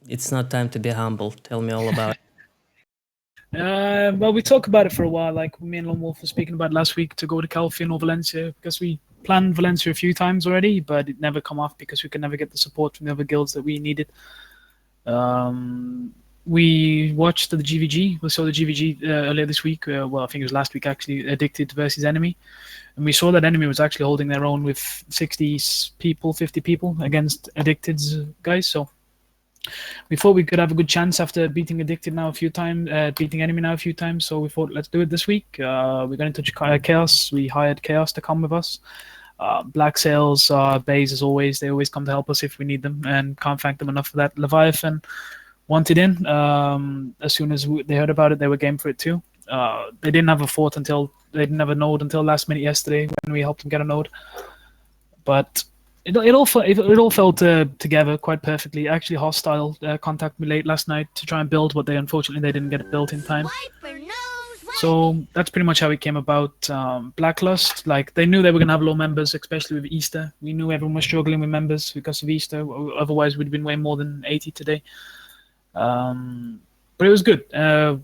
it's not time to be humble. Tell me all about it. Well, we talked about it for a while. Like, me and Lone Wolf were speaking about last week to go to Calpheon or Valencia, because we planned Valencia a few times already, but it never come off because we could never get the support from the other guilds that we needed. We watched the GVG. We saw the GVG earlier this week. Well, I think it was last week, actually, Addicted versus Enemy. And we saw that Enemy was actually holding their own with 60 people, 50 people against Addicted's guys. So we thought we could have a good chance after beating Addicted now a few times, beating Enemy now a few times. So we thought, let's do it this week. We got in touch with Khaos. We hired Khaos to come with us. BlackSail's base, as always. They always come to help us if we need them, and can't thank them enough for that. Leviathan wanted in. As soon as they heard about it, they were game for it too. They didn't have a fort until they didn't have a node until last minute yesterday when we helped them get a node. But it all fell together quite perfectly. Actually, Hostile contacted me late last night to try and build, but unfortunately they didn't get it built in time. So that's pretty much how it came about. Blacklust, like, they knew they were gonna have low members, especially with Easter. We knew everyone was struggling with members because of Easter. Otherwise, we'd been way more than 80 today. But it was good.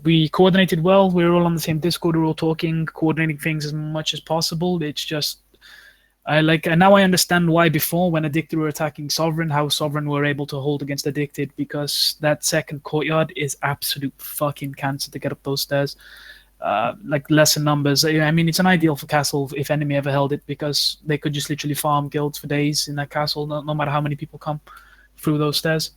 We coordinated well. We were all on the same Discord. We were all talking, coordinating things as much as possible. It's just, and now I understand why before, when Addicted were attacking Sovereign, how Sovereign were able to hold against Addicted, because that second courtyard is absolute fucking cancer to get up those stairs. Like, lesser numbers. I mean, it's an ideal for castle if Enemy ever held it, because they could just literally farm guilds for days in that castle, no matter how many people come through those stairs.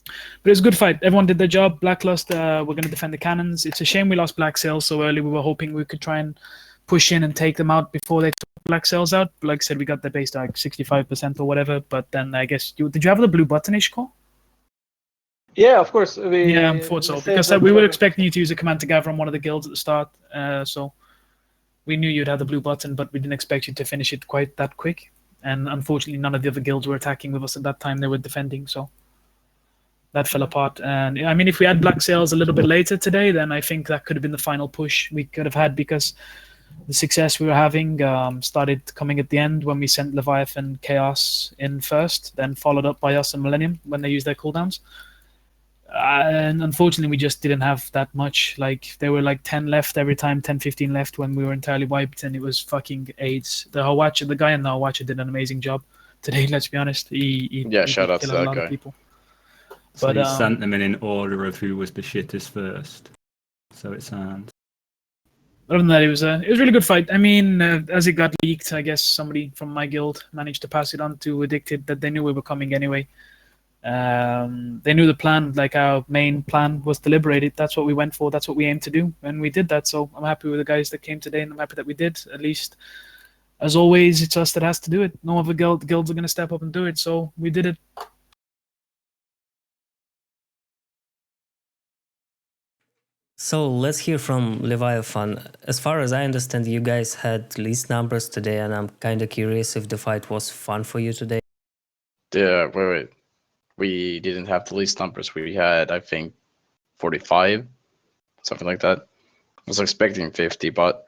But it was a good fight. Everyone did their job. Blacklust, we're going to defend the cannons. It's a shame we lost BlackSail so early. We were hoping we could try and push in and take them out before they took BlackSails out. But like I said, we got the base to like 65% or whatever. But then I guess did you have the blue button, Ishko? Yeah, of course. Yeah, I thought so, because we were expecting you to use a command to gather on one of the guilds at the start, so we knew you'd have the blue button, but we didn't expect you to finish it quite that quick. And unfortunately, none of the other guilds were attacking with us at that time. They were defending, so that fell apart. And I mean, if we had BlackSails a little bit later today, then I think that could have been the final push we could have had, because the success we were having started coming at the end when we sent Leviathan Khaos in first, then followed up by us and Millennium when they used their cooldowns. And unfortunately, we just didn't have that much. Like, there were like 10 left every time, 10, 15 left when we were entirely wiped, and it was fucking AIDS. The guy in the Hawacha did an amazing job today, let's be honest. He shout out to killed a that lot guy. of people. So But he sent them in order of who was the shittest first. So it sounds. other than that, it was a really good fight. I mean, as it got leaked, I guess somebody from my guild managed to pass it on to Addicted that they knew we were coming anyway. They knew the plan, like our main plan was deliberated. That's what we went for. That's what we aimed to do, and we did that. So I'm happy with the guys that came today, and I'm happy that we did. At least, as always, it's us that has to do it. No other guilds are going to step up and do it. So we did it. So let's hear from Leviathan. As far as I understand, you guys had least numbers today, and I'm kind of curious if the fight was fun for you today. Yeah, wait. We didn't have the least numbers. We had, I think, 45, something like that. I was expecting 50, but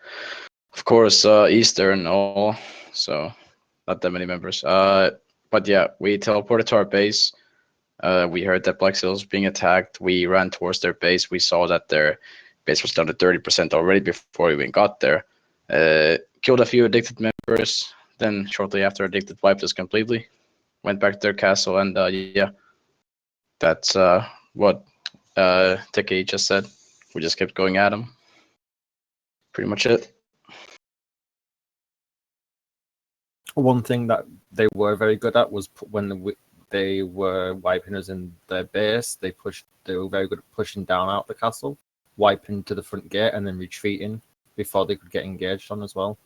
of course, Easter and all, so not that many members. But yeah, we teleported to our base. We heard that BlackSail was being attacked. We ran towards their base. We saw that their base was down to 30% already before we even got there. Killed a few Addicted members. Then shortly after, Addicted wiped us completely. Went back to their castle, and yeah, that's what Teki just said. We just kept going at them. Pretty much it. One thing that they were very good at was when they were wiping us in their base. They were very good at pushing down out the castle, wiping to the front gate, and then retreating before they could get engaged on as well.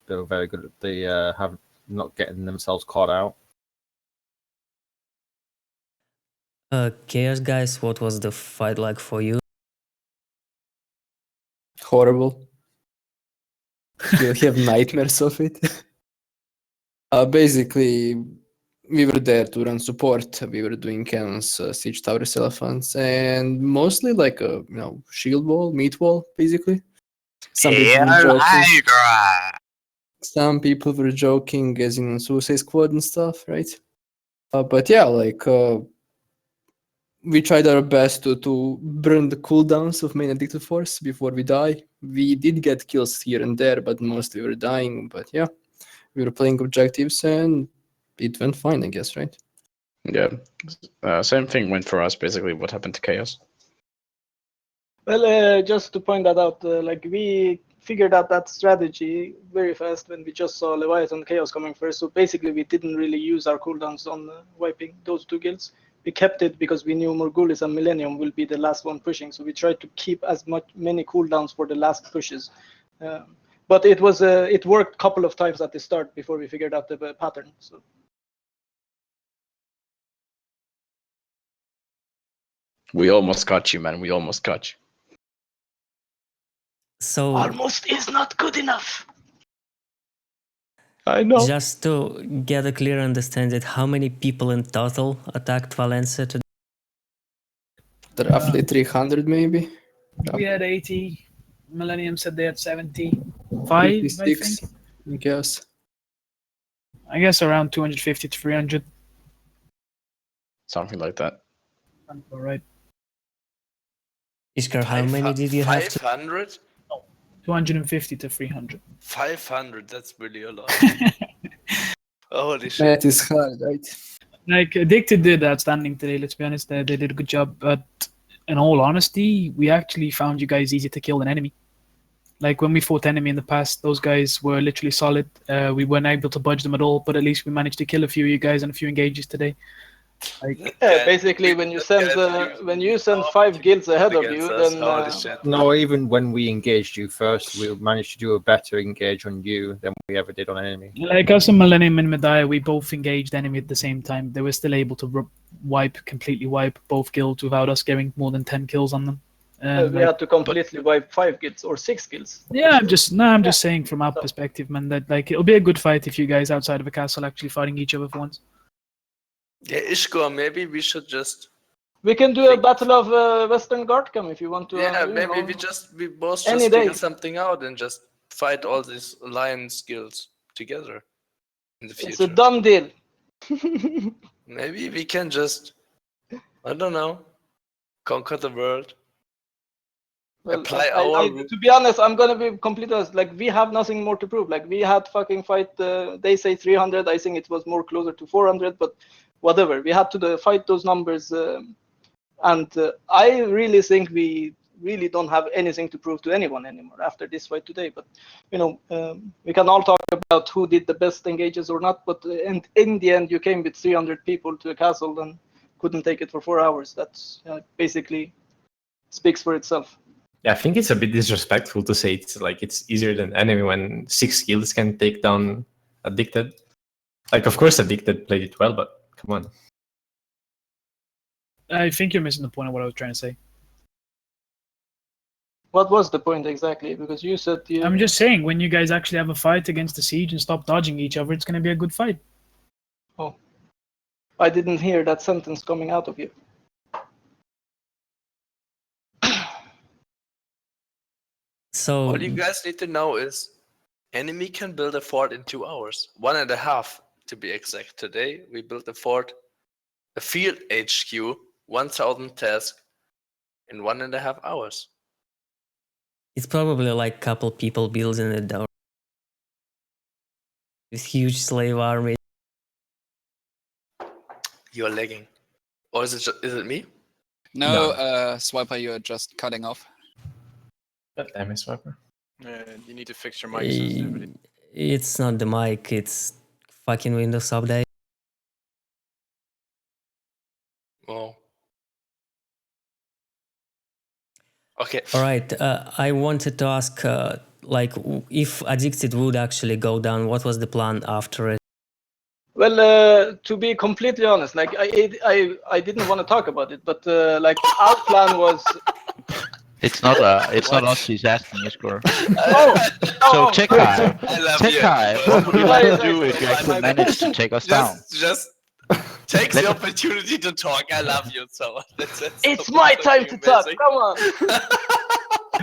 They were very good at the not getting themselves caught out. Chaos guys, what was the fight like for you? Horrible. You'll have nightmares of it. Basically, we were there to run support. We were doing cannons, siege towers, elephants, and mostly like a shield wall, meat wall, basically. Some people were joking, as in Suicide Squad and stuff, right? But yeah, like we tried our best to burn the cooldowns of main addicted force before we die. We did get kills here and there, but mostly we were dying. But yeah, we were playing objectives and it went fine, I guess, right? Yeah, same thing went for us, basically, what happened to Chaos. Well, just to point that out, like we figured out that strategy very fast when we just saw Leviathan and Khaos coming first. So basically, we didn't really use our cooldowns on wiping those two guilds. We kept it because we knew Morghulis and Millennium will be the last one pushing. So we tried to keep as many cooldowns for the last pushes. But it worked a couple of times at the start before we figured out the pattern. So. We almost got you, man. We almost got you. So almost is not good enough. I know. Just to get a clear understanding, how many people in total attacked Valencia today? Roughly 300, maybe. We had 80. Millennium said they had 75, 56, I guess. I guess around 250 to 300. Something like that. All right. Iskar, how many did you have? 500? 250 to 300. 500, that's really a lot. Holy shit. That is hard, right? Like, Addicted did outstanding today, let's be honest. They did a good job, but in all honesty, we actually found you guys easier to kill than enemy. Like, when we fought enemy in the past, those guys were literally solid. We weren't able to budge them at all, but at least we managed to kill a few of you guys and a few engages today. Like, yeah, basically, when you send 5 guilds ahead of you, then no, even when we engaged you first, we managed to do a better engage on you than we ever did on enemy. like us and Millennium and Mediah, we both engaged enemy at the same time. They were still able to completely wipe both guilds without us getting more than 10 kills on them. We had to completely wipe 5 guilds or 6 guilds. Yeah, I'm just saying from our perspective, man, that like it'll be a good fight if you guys outside of a castle actually fighting each other for once. Yeah, Ishko, maybe we should just. We can do a battle of Western Guardcam if you want to. Yeah, maybe we both any just day. figure something out and just fight all these alliance guilds together in the future. It's a done deal. Maybe we can just, I don't know, conquer the world. Well, Apply to be honest, I'm gonna be completely honest. Like, we have nothing more to prove. Like, we had fucking fight. They say 300. I think it was more closer to 400. But whatever. We had to fight those numbers, and I really think we really don't have anything to prove to anyone anymore after this fight today. But you know, we can all talk about who did the best engages or not. But in the end, you came with 300 people to a castle and couldn't take it for 4 hours. That's basically speaks for itself. Yeah, I think it's a bit disrespectful to say it's easier than enemy when 6 guilds can take down Addicted. Like, of course, Addicted played it well, but come on. I think you're missing the point of what I was trying to say. What was the point exactly? Because you said you... I'm just saying, when you guys actually have a fight against the siege and stop dodging each other, it's going to be a good fight. Oh, I didn't hear that sentence coming out of you. So all you guys need to know is enemy can build a fort in 2 hours, 1.5 to be exact. Today we built a fort, a field HQ, 1,000 tasks in 1.5 hours. it's probably like couple people building it down. This huge slave army. You are lagging. Or is it me? No, Swiper, you are just cutting off. Damn it, Swiper. You need to fix your mic sensitivity. It's not the mic, it's fucking Windows update. Oh. Okay. All right, I wanted to ask, like, if Addicted would actually go down, what was the plan after it? Well, to be completely honest, like I didn't want to talk about it, but like our plan was. It's not us he's asking, Iskor. Oh, so Tekai, what would you like to do if you actually manage to take us down? Just take the opportunity to talk. I love you so. It's my time to talk. Come on.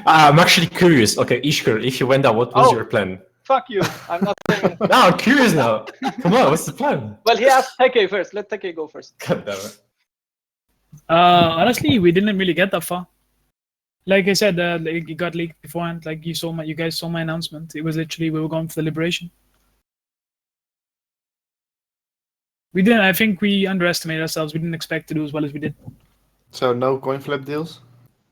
I'm actually curious. Okay, Ishkur, if you went down, what was your plan? Fuck you. I'm not saying anything. No, I'm curious now. Come on, what's the plan? Well, he asked Teke first. Let Teke go first. God damn it. Honestly, we didn't really get that far. Like I said, it got leaked beforehand. Like you guys saw my announcement. It was literally we were going for the liberation. We didn't. I think we underestimated ourselves. We didn't expect to do as well as we did. So no coin flip deals?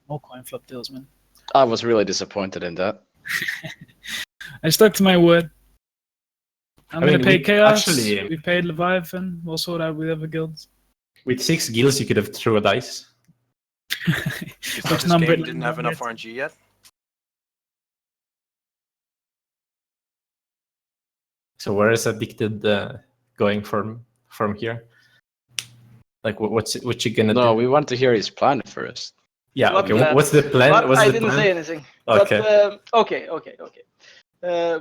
No coin flip deals, man. I was really disappointed in that. I stuck to my word. I'm gonna pay Khaos. Actually, we paid Leviathan. We'll sort out with other guilds. With 6 guilds, you could have threw a dice. Which number didn't have enough RNG yet. So where is Addicted going from here? Like what you gonna do? No, we want to hear his plan first. Yeah. Okay. What's the plan? I didn't say anything. Okay. But, okay.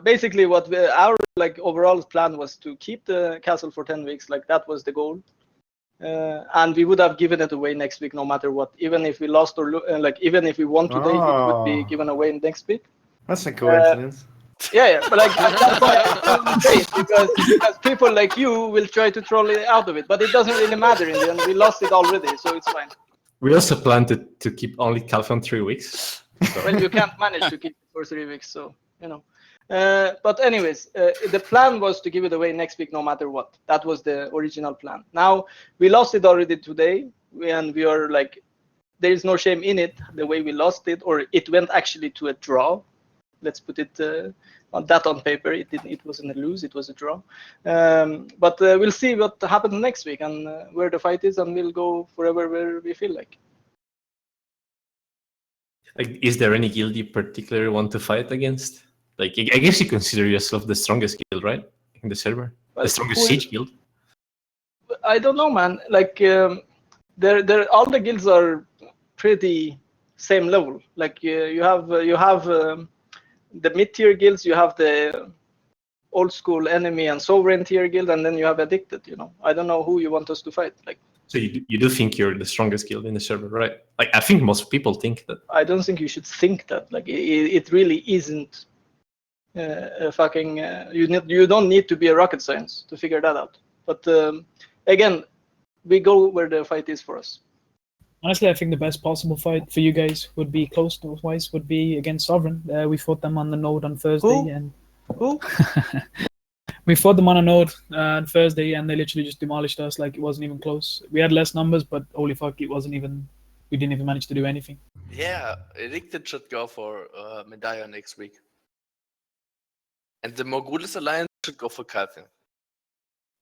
Basically, what our overall plan was to keep the castle for 10 weeks. Like that was the goal. And we would have given it away next week, no matter what. Even if we lost or even if we won today, it would be given away next week. That's a coincidence. Yeah, but that's why I'm saying because people like you will try to troll it out of it, but it doesn't really matter in the end. We lost it already, so it's fine. We also plan to keep only Calpheon 3 weeks. So. Well, you can't manage to keep it for 3 weeks, so you know. But anyways, the plan was to give it away next week, no matter what. That was the original plan. Now we lost it already today, and we are like, there is no shame in it. The way we lost it, or it went actually to a draw. Let's put it on paper. It wasn't a lose. It was a draw. But we'll see what happens next week and where the fight is, and we'll go forever where we feel like. Like, is there any guild you particularly want to fight against? Like, I guess you consider yourself the strongest guild, right? In the server, the strongest siege guild. I don't know, man. Like all the guilds are pretty same level. Like you have the mid tier guilds, you have the old school enemy and sovereign tier guild, and then you have addicted. You know, I don't know who you want us to fight. Like, So you do think you're the strongest guild in the server, right? Like I think most people think that. I don't think you should think that. Like it really isn't a fucking. You don't need to be a rocket science to figure that out. But again, we go where the fight is for us. Honestly, I think the best possible fight for you guys would be close-wise would be against Sovereign. We fought them on the node on Thursday, and we fought them on a node on Thursday, and they literally just demolished us. Like it wasn't even close. We had less numbers, but holy fuck, it wasn't even. We didn't even manage to do anything. Yeah, Addicted should go for Mediah next week, and the Morghulis Alliance should go for Calpheon,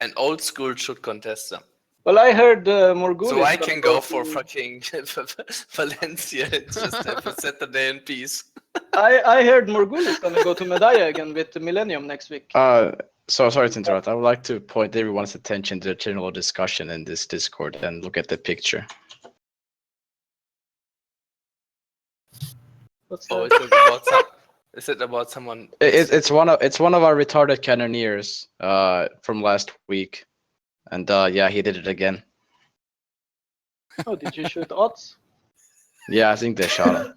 and Oldskool should contest them. Well, I heard Morghulis. So I can go for fucking Valencia and just have a Saturday in peace. I heard Morghulis gonna go to Mediah again with the Millennium next week. So sorry to interrupt. I would like to point everyone's attention to the general discussion in this Discord and look at the picture. What's Oh, that? is it about someone? It's one of our retarded cannoneers from last week, and yeah, he did it again. Oh, did you shoot odds? Yeah, I think they shot him.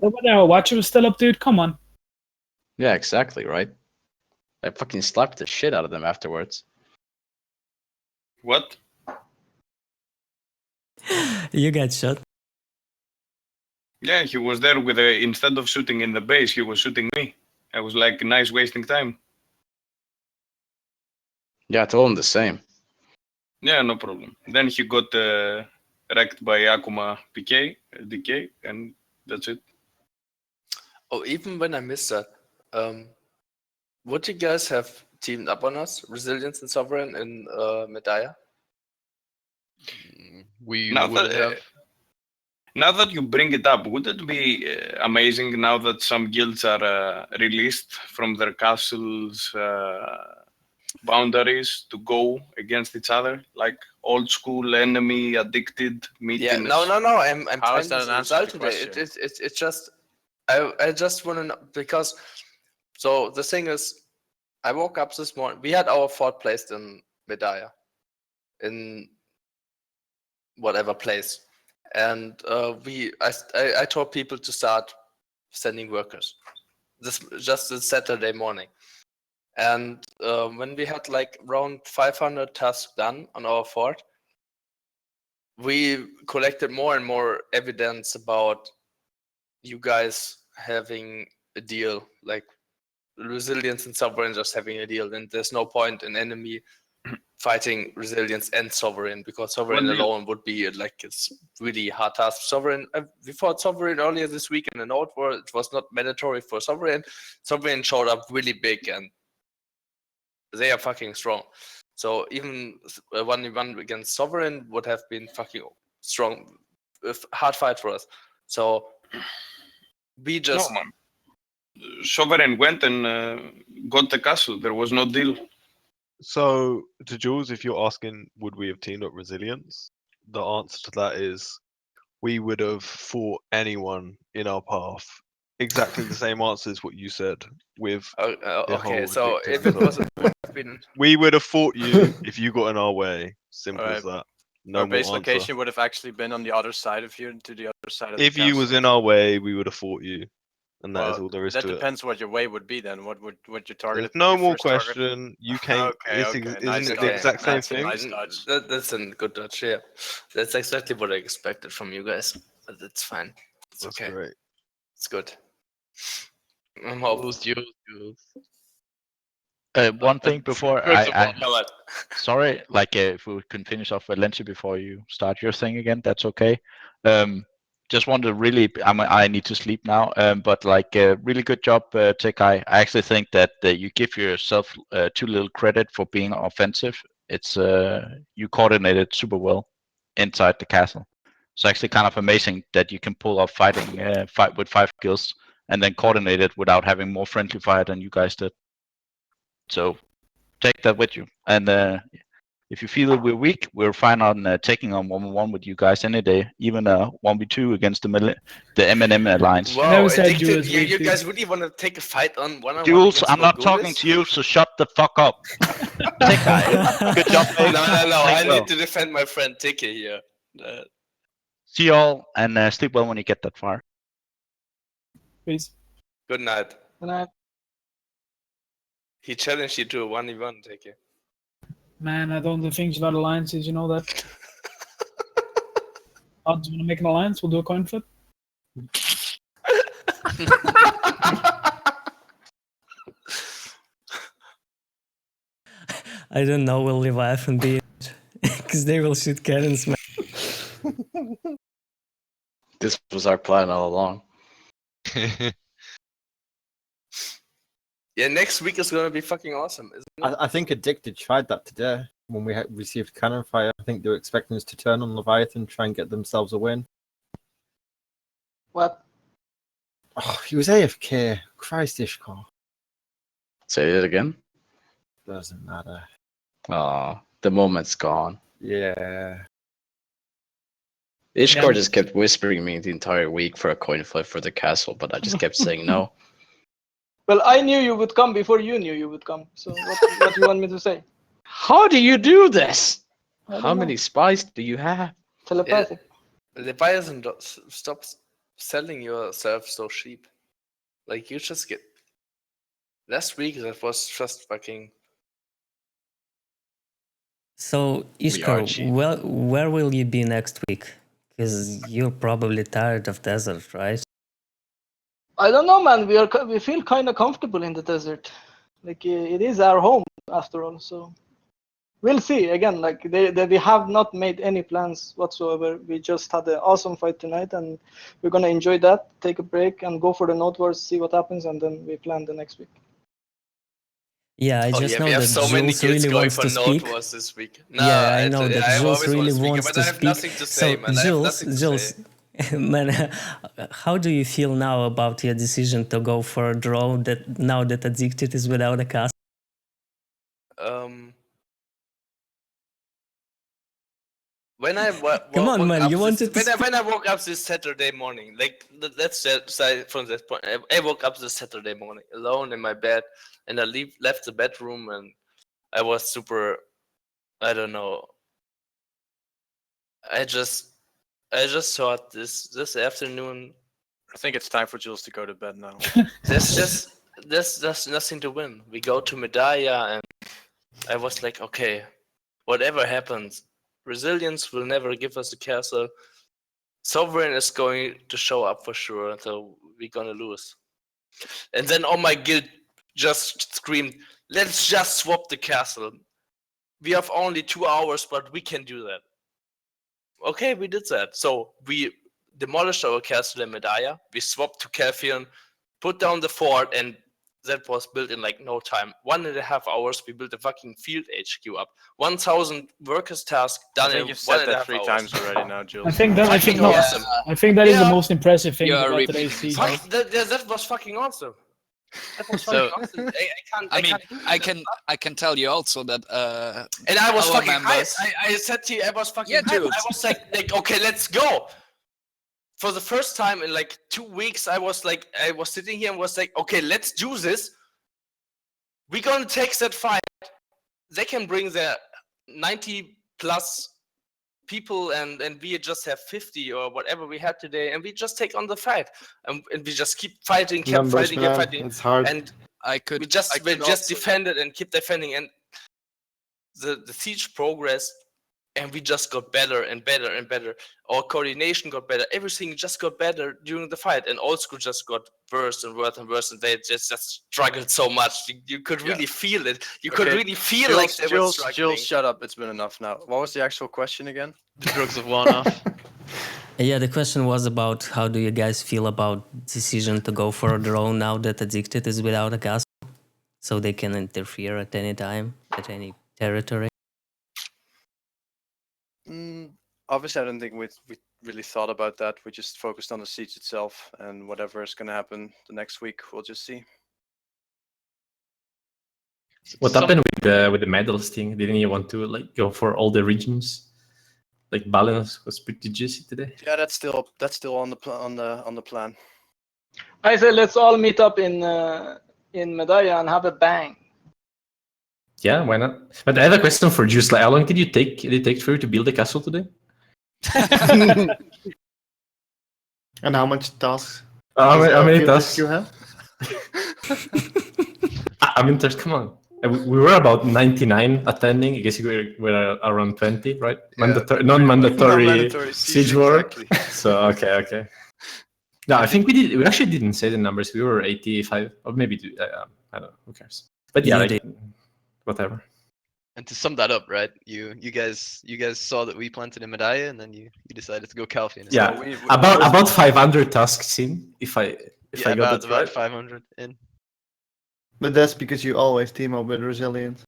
But our watcher was still up, dude. Come on. Yeah, exactly, right? I fucking slapped the shit out of them afterwards. What? You got shot. Yeah, he was there with instead of shooting in the base, he was shooting me. I was like, nice wasting time. Yeah, I told him the same. Yeah, no problem. Then he got wrecked by Akuma DK, and that's it. Oh, even when I missed that, would you guys have teamed up on us, Resilience and Sovereign in Mediah? We Now would that, have. Now that you bring it up, would it be amazing now that some guilds are released from their castles' boundaries to go against each other, like old school, enemy, addicted, meetings? Yeah, no. I'm How is finding that the an answer to result the today. question? It's just I just want to know, because so the thing is, I woke up this morning. We had our fort placed in Mediah, in whatever place, and I told people to start sending workers. This Saturday morning, and when we had like around 500 tasks done on our fort, we collected more and more evidence about you guys having a deal, like Resilience and Sovereign just having a deal, and there's no point in enemy fighting Resilience and Sovereign, because Sovereign What deal? alone would be like it's really hard task. Sovereign, we fought Sovereign earlier this week in the node where it was not mandatory for Sovereign. Sovereign showed up really big, and they are fucking strong. So even a 1v1 against Sovereign would have been fucking strong, hard fight for us. So we just No, man. Sovereign went and got the castle. There was no deal. So, to Jules, if you're asking, would we have teamed up Resilience? The answer to that is we would have fought anyone in our path. Exactly the same answer as what you said with the okay. whole So victim if it was, stuff. it would have been We would have fought you if you got in our way. Simple as Alright. that. No Our more base answer. location would have actually been on the other side of you, to the other side of If the you was castle. in our way, we would have fought you, and that is Well, all there is that to it. depends what your way would be then. What your target? There's no your more first target? question. You came. Okay, Isn't nice it the dodge. exact same That's a thing? nice dodge. That's a good dodge. Yeah, that's exactly what I expected from you guys. But it's fine. It's That's okay. great. It's good. I'm Jules. One thing before First of all, I sorry, like if we can finish off Valencia before you start your thing again, that's okay. Just want to really, I need to sleep now. But like, really good job, Tekai. I actually think that you give yourself too little credit for being offensive. It's you coordinated super well inside the castle. It's actually kind of amazing that you can pull off fighting fight with 5 kills and then coordinate it without having more friendly fire than you guys did. So take that with you. And if you feel we're weak, we're fine on taking on 1v1 with you guys any day, even 1v2 against the M&M alliance. never Wow, said addicted. duels You, weak, you dude. guys really want to take a fight on one-on-one Jules, against I'm not talking Morghulis? to you, so shut the fuck up. Good job, No, mate. no, no. Sleep I well. need to defend my friend Tiki here. See y'all, and sleep well when you get that far. Peace. Good night. Good night. He challenged you to a 1v1, Tiki. Man, I don't do things without alliances, you know that. Odds want to make an alliance, we'll do a coin flip. I don't know, will Leviathan be because they will shoot cannons, man. This was our plan all along. Yeah, next week is gonna be fucking awesome, isn't it? I think Addicted tried that today when we received cannon fire. I think they were expecting us to turn on Leviathan, try and get themselves a win. What? Oh, he was AFK. Christ, Ishkar. Say it again. Doesn't matter. The moment's gone. Yeah. Ishkar Yeah. just kept whispering me the entire week for a coin flip for the castle, but I just kept saying no. Well, I knew you would come before you knew you would come. So what do you want me to say? How do you do this? I don't How many know. spies do you have? Telepathic. Leviathan, stop selling yourself so cheap. Like, you just get... Last week, that was just fucking... So, We are Ishkar, cheap. well, where will you be next week? Because you're probably tired of desert, right? I don't know, man. We feel kind of comfortable in the desert. Like it is our home after all. So we'll see. Again, like we have not made any plans whatsoever. We just had an awesome fight tonight, and we're gonna enjoy that. Take a break and go for the Node Wars, see what happens, and then we plan the next week. Yeah, I Oh just yeah, know we have that so many Jules kids really going wants for to Node speak. Wars this week. No, Yeah, I know that I Jules always want really to speak, wants but to I have speak. nothing to say, So, man. I have nothing to Jules, say. man, how do you feel now about your decision to go for a draw that now that Addicted is without a cast? When I Come on, woke man, up you this, wanted to when I woke up this Saturday morning, like let's say from that point, I woke up this Saturday morning alone in my bed, and I left the bedroom, and I was super, I don't know. I just thought this afternoon. I think it's time for Jules to go to bed now. There's nothing to win. We go to Mediah, and I was like, okay, whatever happens, Resilience will never give us a castle. Sovereign is going to show up for sure, so we're gonna lose. And then all my guild just screamed, let's just swap the castle. We have only 2 hours, but we can do that. Okay, we did that. So we demolished our castle in Mediah. We swapped to Calpheon, put down the fort, and that was built in like no time. 1.5 hours, we built a fucking field HQ up. 1,000 workers task done I think in you've said 1.5 that 3 hours. times already now, Jules. I think that Fucking no, awesome. I think that is the Yeah. most impressive thing You are about today's repeating siege. Fuck, that was fucking awesome. That was So- fucking awesome. I can tell you also that And I was our fucking members. hyped. I said to you, I was fucking Yeah, hyped. dude. I was like, okay, let's go. For the first time in like 2 weeks, I was sitting here and was like, okay, let's do this. We're gonna take that fight. They can bring their 90 plus people, and we just have 50 or whatever we had today, and we just take on the fight, and we just keep fighting, kept Numbers, fighting, man, kept fighting, it's hard. and we just defended and keep defending, and the siege progressed, and we just got better and better and better. Our coordination got better. Everything just got better during the fight, and Oldskool just got worse and worse and worse, and they just struggled so much. You could really feel it. You could Okay, really feel Jules, like they were Jules, struggling. Jules, shut up. It's been enough now. What was the actual question again? The drugs have worn off. Yeah, the question was about how do you guys feel about decision to go for a draw now that Addicted is without a castle, so they can interfere at any time, at any territory. Obviously, I don't think we really thought about that. We just focused on the siege itself, and whatever is going to happen the next week, we'll just see. What happened with the medals thing? Didn't you want to like go for all the regions? Like Balenos was pretty juicy today. Yeah, that's still on the plan. I say let's all meet up in Mediah and have a bang. Yeah, why not? But I have a question for Juice. Like, how long did it take for you to build a castle today? And how much tasks? How many tasks you have? I mean, come on. We were about 99 attending. I guess we were around 20, right? Yeah, Non-mandatory non-mandatory siege war. exactly. So okay. No, I think we actually didn't say the numbers. We were 85, or maybe I don't know. Who cares? But yeah, like, whatever. And to sum that up, right? You guys saw that we planted in Mediah, and then you decided to go Calpheon. Yeah, about 500 tasks in. If I got about it right. 500 in. But that's because you always team up with Resilient.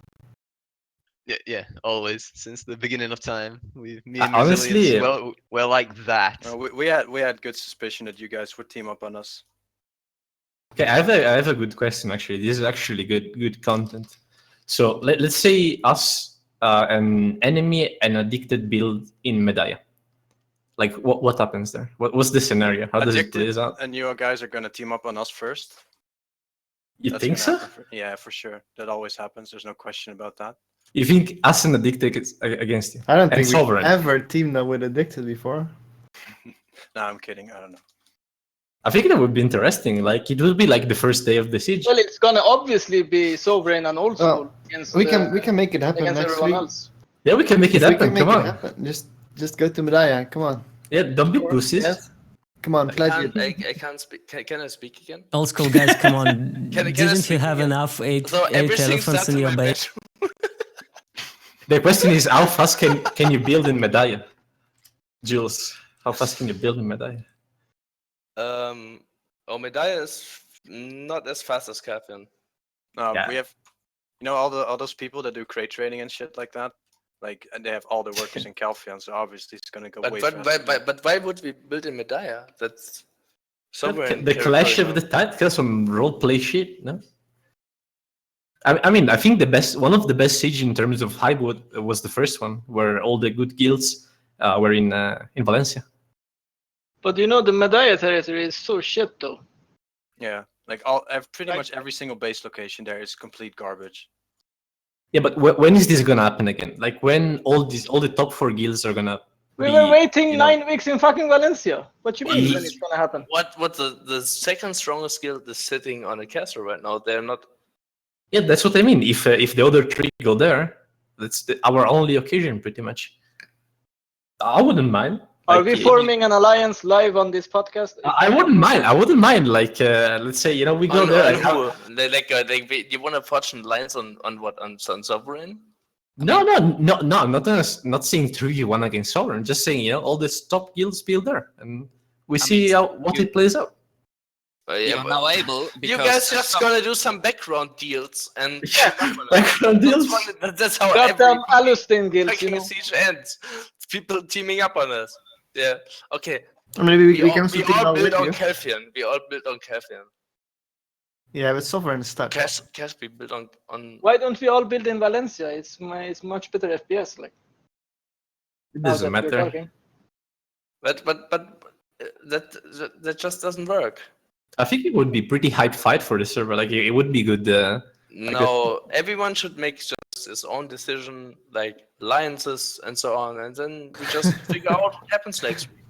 Yeah, always since the beginning of time. Me and Honestly, Resilience, well, like that. We had good suspicion that you guys would team up on us. Okay, I have a good question actually. This is actually good content. So let's say us, an enemy, and addicted build in Mediah. Like what happens there? What's the scenario? How does it play out? And you guys are gonna team up on us first. You think so? Yeah, for sure. That always happens. There's no question about that. You think us and addicted is against you? I don't And think Sovereign. we've ever teamed up with Addicted before. No, I'm kidding. I don't know. I think that would be interesting. Like it will be like the first day of the siege. Well, it's gonna obviously be Sovereign and Oldskool against. We can make it happen against next everyone week. else. Yeah, we can make it If we happen. can make Come it on. happen, just go to Mediah. Come on. Yeah, don't be pussies. Yes. Come on, pledge it. I can't speak. Can I speak again? Oldskool guys, come on. Can I Didn't you speak have again? enough eight So everything elephants starts in in your my base? The question is, how fast can you build in Mediah? Jules, how fast can you build in Mediah? Mediah is not as fast as Calpheon. Yeah. We have, all those people that do crate trading and shit like that. Like, and they have all the workers in Calpheon, so obviously it's gonna go way faster. But why would we build in Mediah? That's somewhere. The Clash of the Titans, some roleplay shit, no? I mean, I think one of the best siege in terms of hype was the first one, where all the good guilds were in Valencia. But the Mediah territory is so shit though. Yeah, like pretty much every single base location there is complete garbage. Yeah, but when is this gonna happen again? Like when all the top 4 guilds are gonna We were waiting 9 weeks in fucking Valencia. What you mean when it's gonna happen? What the second strongest guild is sitting on a castle right now? They're not. Yeah, that's what I mean. If the other 3 go there, that's our only occasion, pretty much. I wouldn't mind. Are we forming an alliance live on this podcast? I wouldn't mind. Like, let's say, we go there. You want to watch an alliance on what on Sovereign? No. I'm not saying 3v1 against Sovereign. Just saying, all the top guilds build there, and we see what it plays out. You're now able. You guys just gonna do some background deals and background deals. That's how Got them Alustin guilds, fucking siege ends. People teaming up on us. Yeah. Okay. Maybe we can we team all up build with on you. Calpheon. We all build on Calpheon. Yeah, but Sovereign is stuck. Cash we build on. Why don't we all build in Valencia? It's much better FPS. Like it doesn't matter. But that just doesn't work. I think it would be pretty hype fight for the server. Like it would be good. No, everyone should make just his own decision, like alliances and so on, and then we just figure out what happens next week.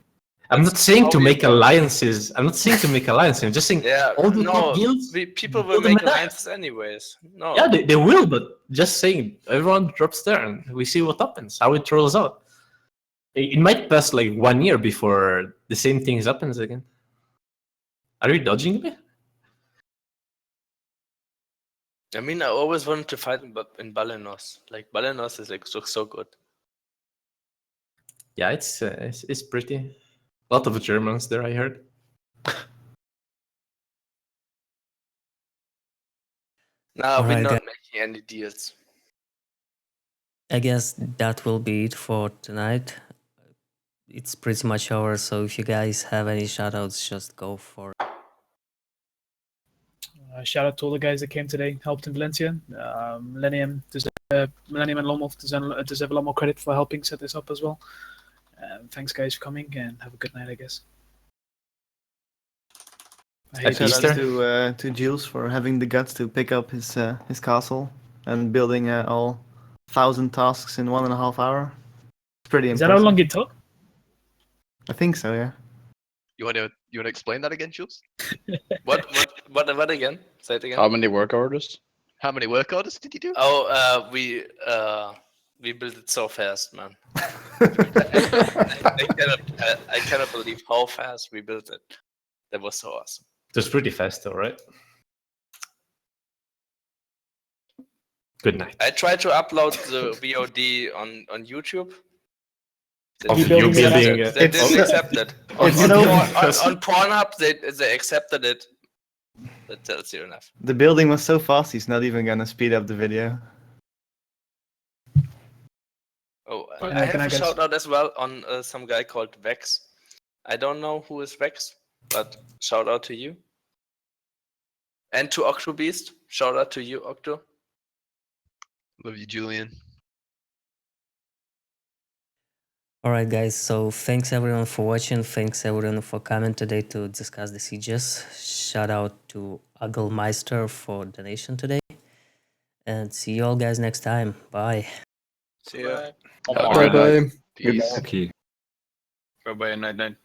I'm not saying to make alliances. I'm just saying all the top guilds. People will make alliances anyways. No. Yeah, they will, but just saying, everyone drops there and we see what happens, how it rolls out. It might pass like 1 year before the same thing happens again. Are you dodging me? I mean, I always wanted to fight in Balenos. Like Balenos is like so good. Yeah, it's pretty. A lot of Germans there, I heard. No, we're Alright, not guys. making any deals. I guess that will be it for tonight. It's pretty much over, so if you guys have any shoutouts, just go for it. Shout out to all the guys that came today, helped in Valencia. Millennium and Lomov deserve a lot more credit for helping set this up as well. Thanks, guys, for coming, and have a good night, I guess. Shout out to Jules for having the guts to pick up his castle and building all 1,000 tasks in 1.5 hours. It's pretty Is impressive. that how long it took? I think so, yeah. You want to explain that again, Jules? What again? Say it again. How many work orders? How many work orders did you do? Oh, we built it so fast, man. I cannot believe how fast we built it. That was so awesome. It was pretty fast, though, right? Good night. I tried to upload the VOD on YouTube. Of you building, They didn't accept it. On Pornhub, they accepted it. That tells you enough. The building was so fast, he's not even gonna speed up the video. Oh, I have a shout out as well on some guy called Vex. I don't know who is Vex, but shout out to you. And to Octo Beast, shout out to you, Octo. Love you, Julian. Alright guys, so thanks everyone for watching, thanks everyone for coming today to discuss the sieges. Shout out to Ugglemeister for donation today. And see you all guys next time. Bye. See ya. Bye-bye. Peace. Okay. Bye-bye, night-night.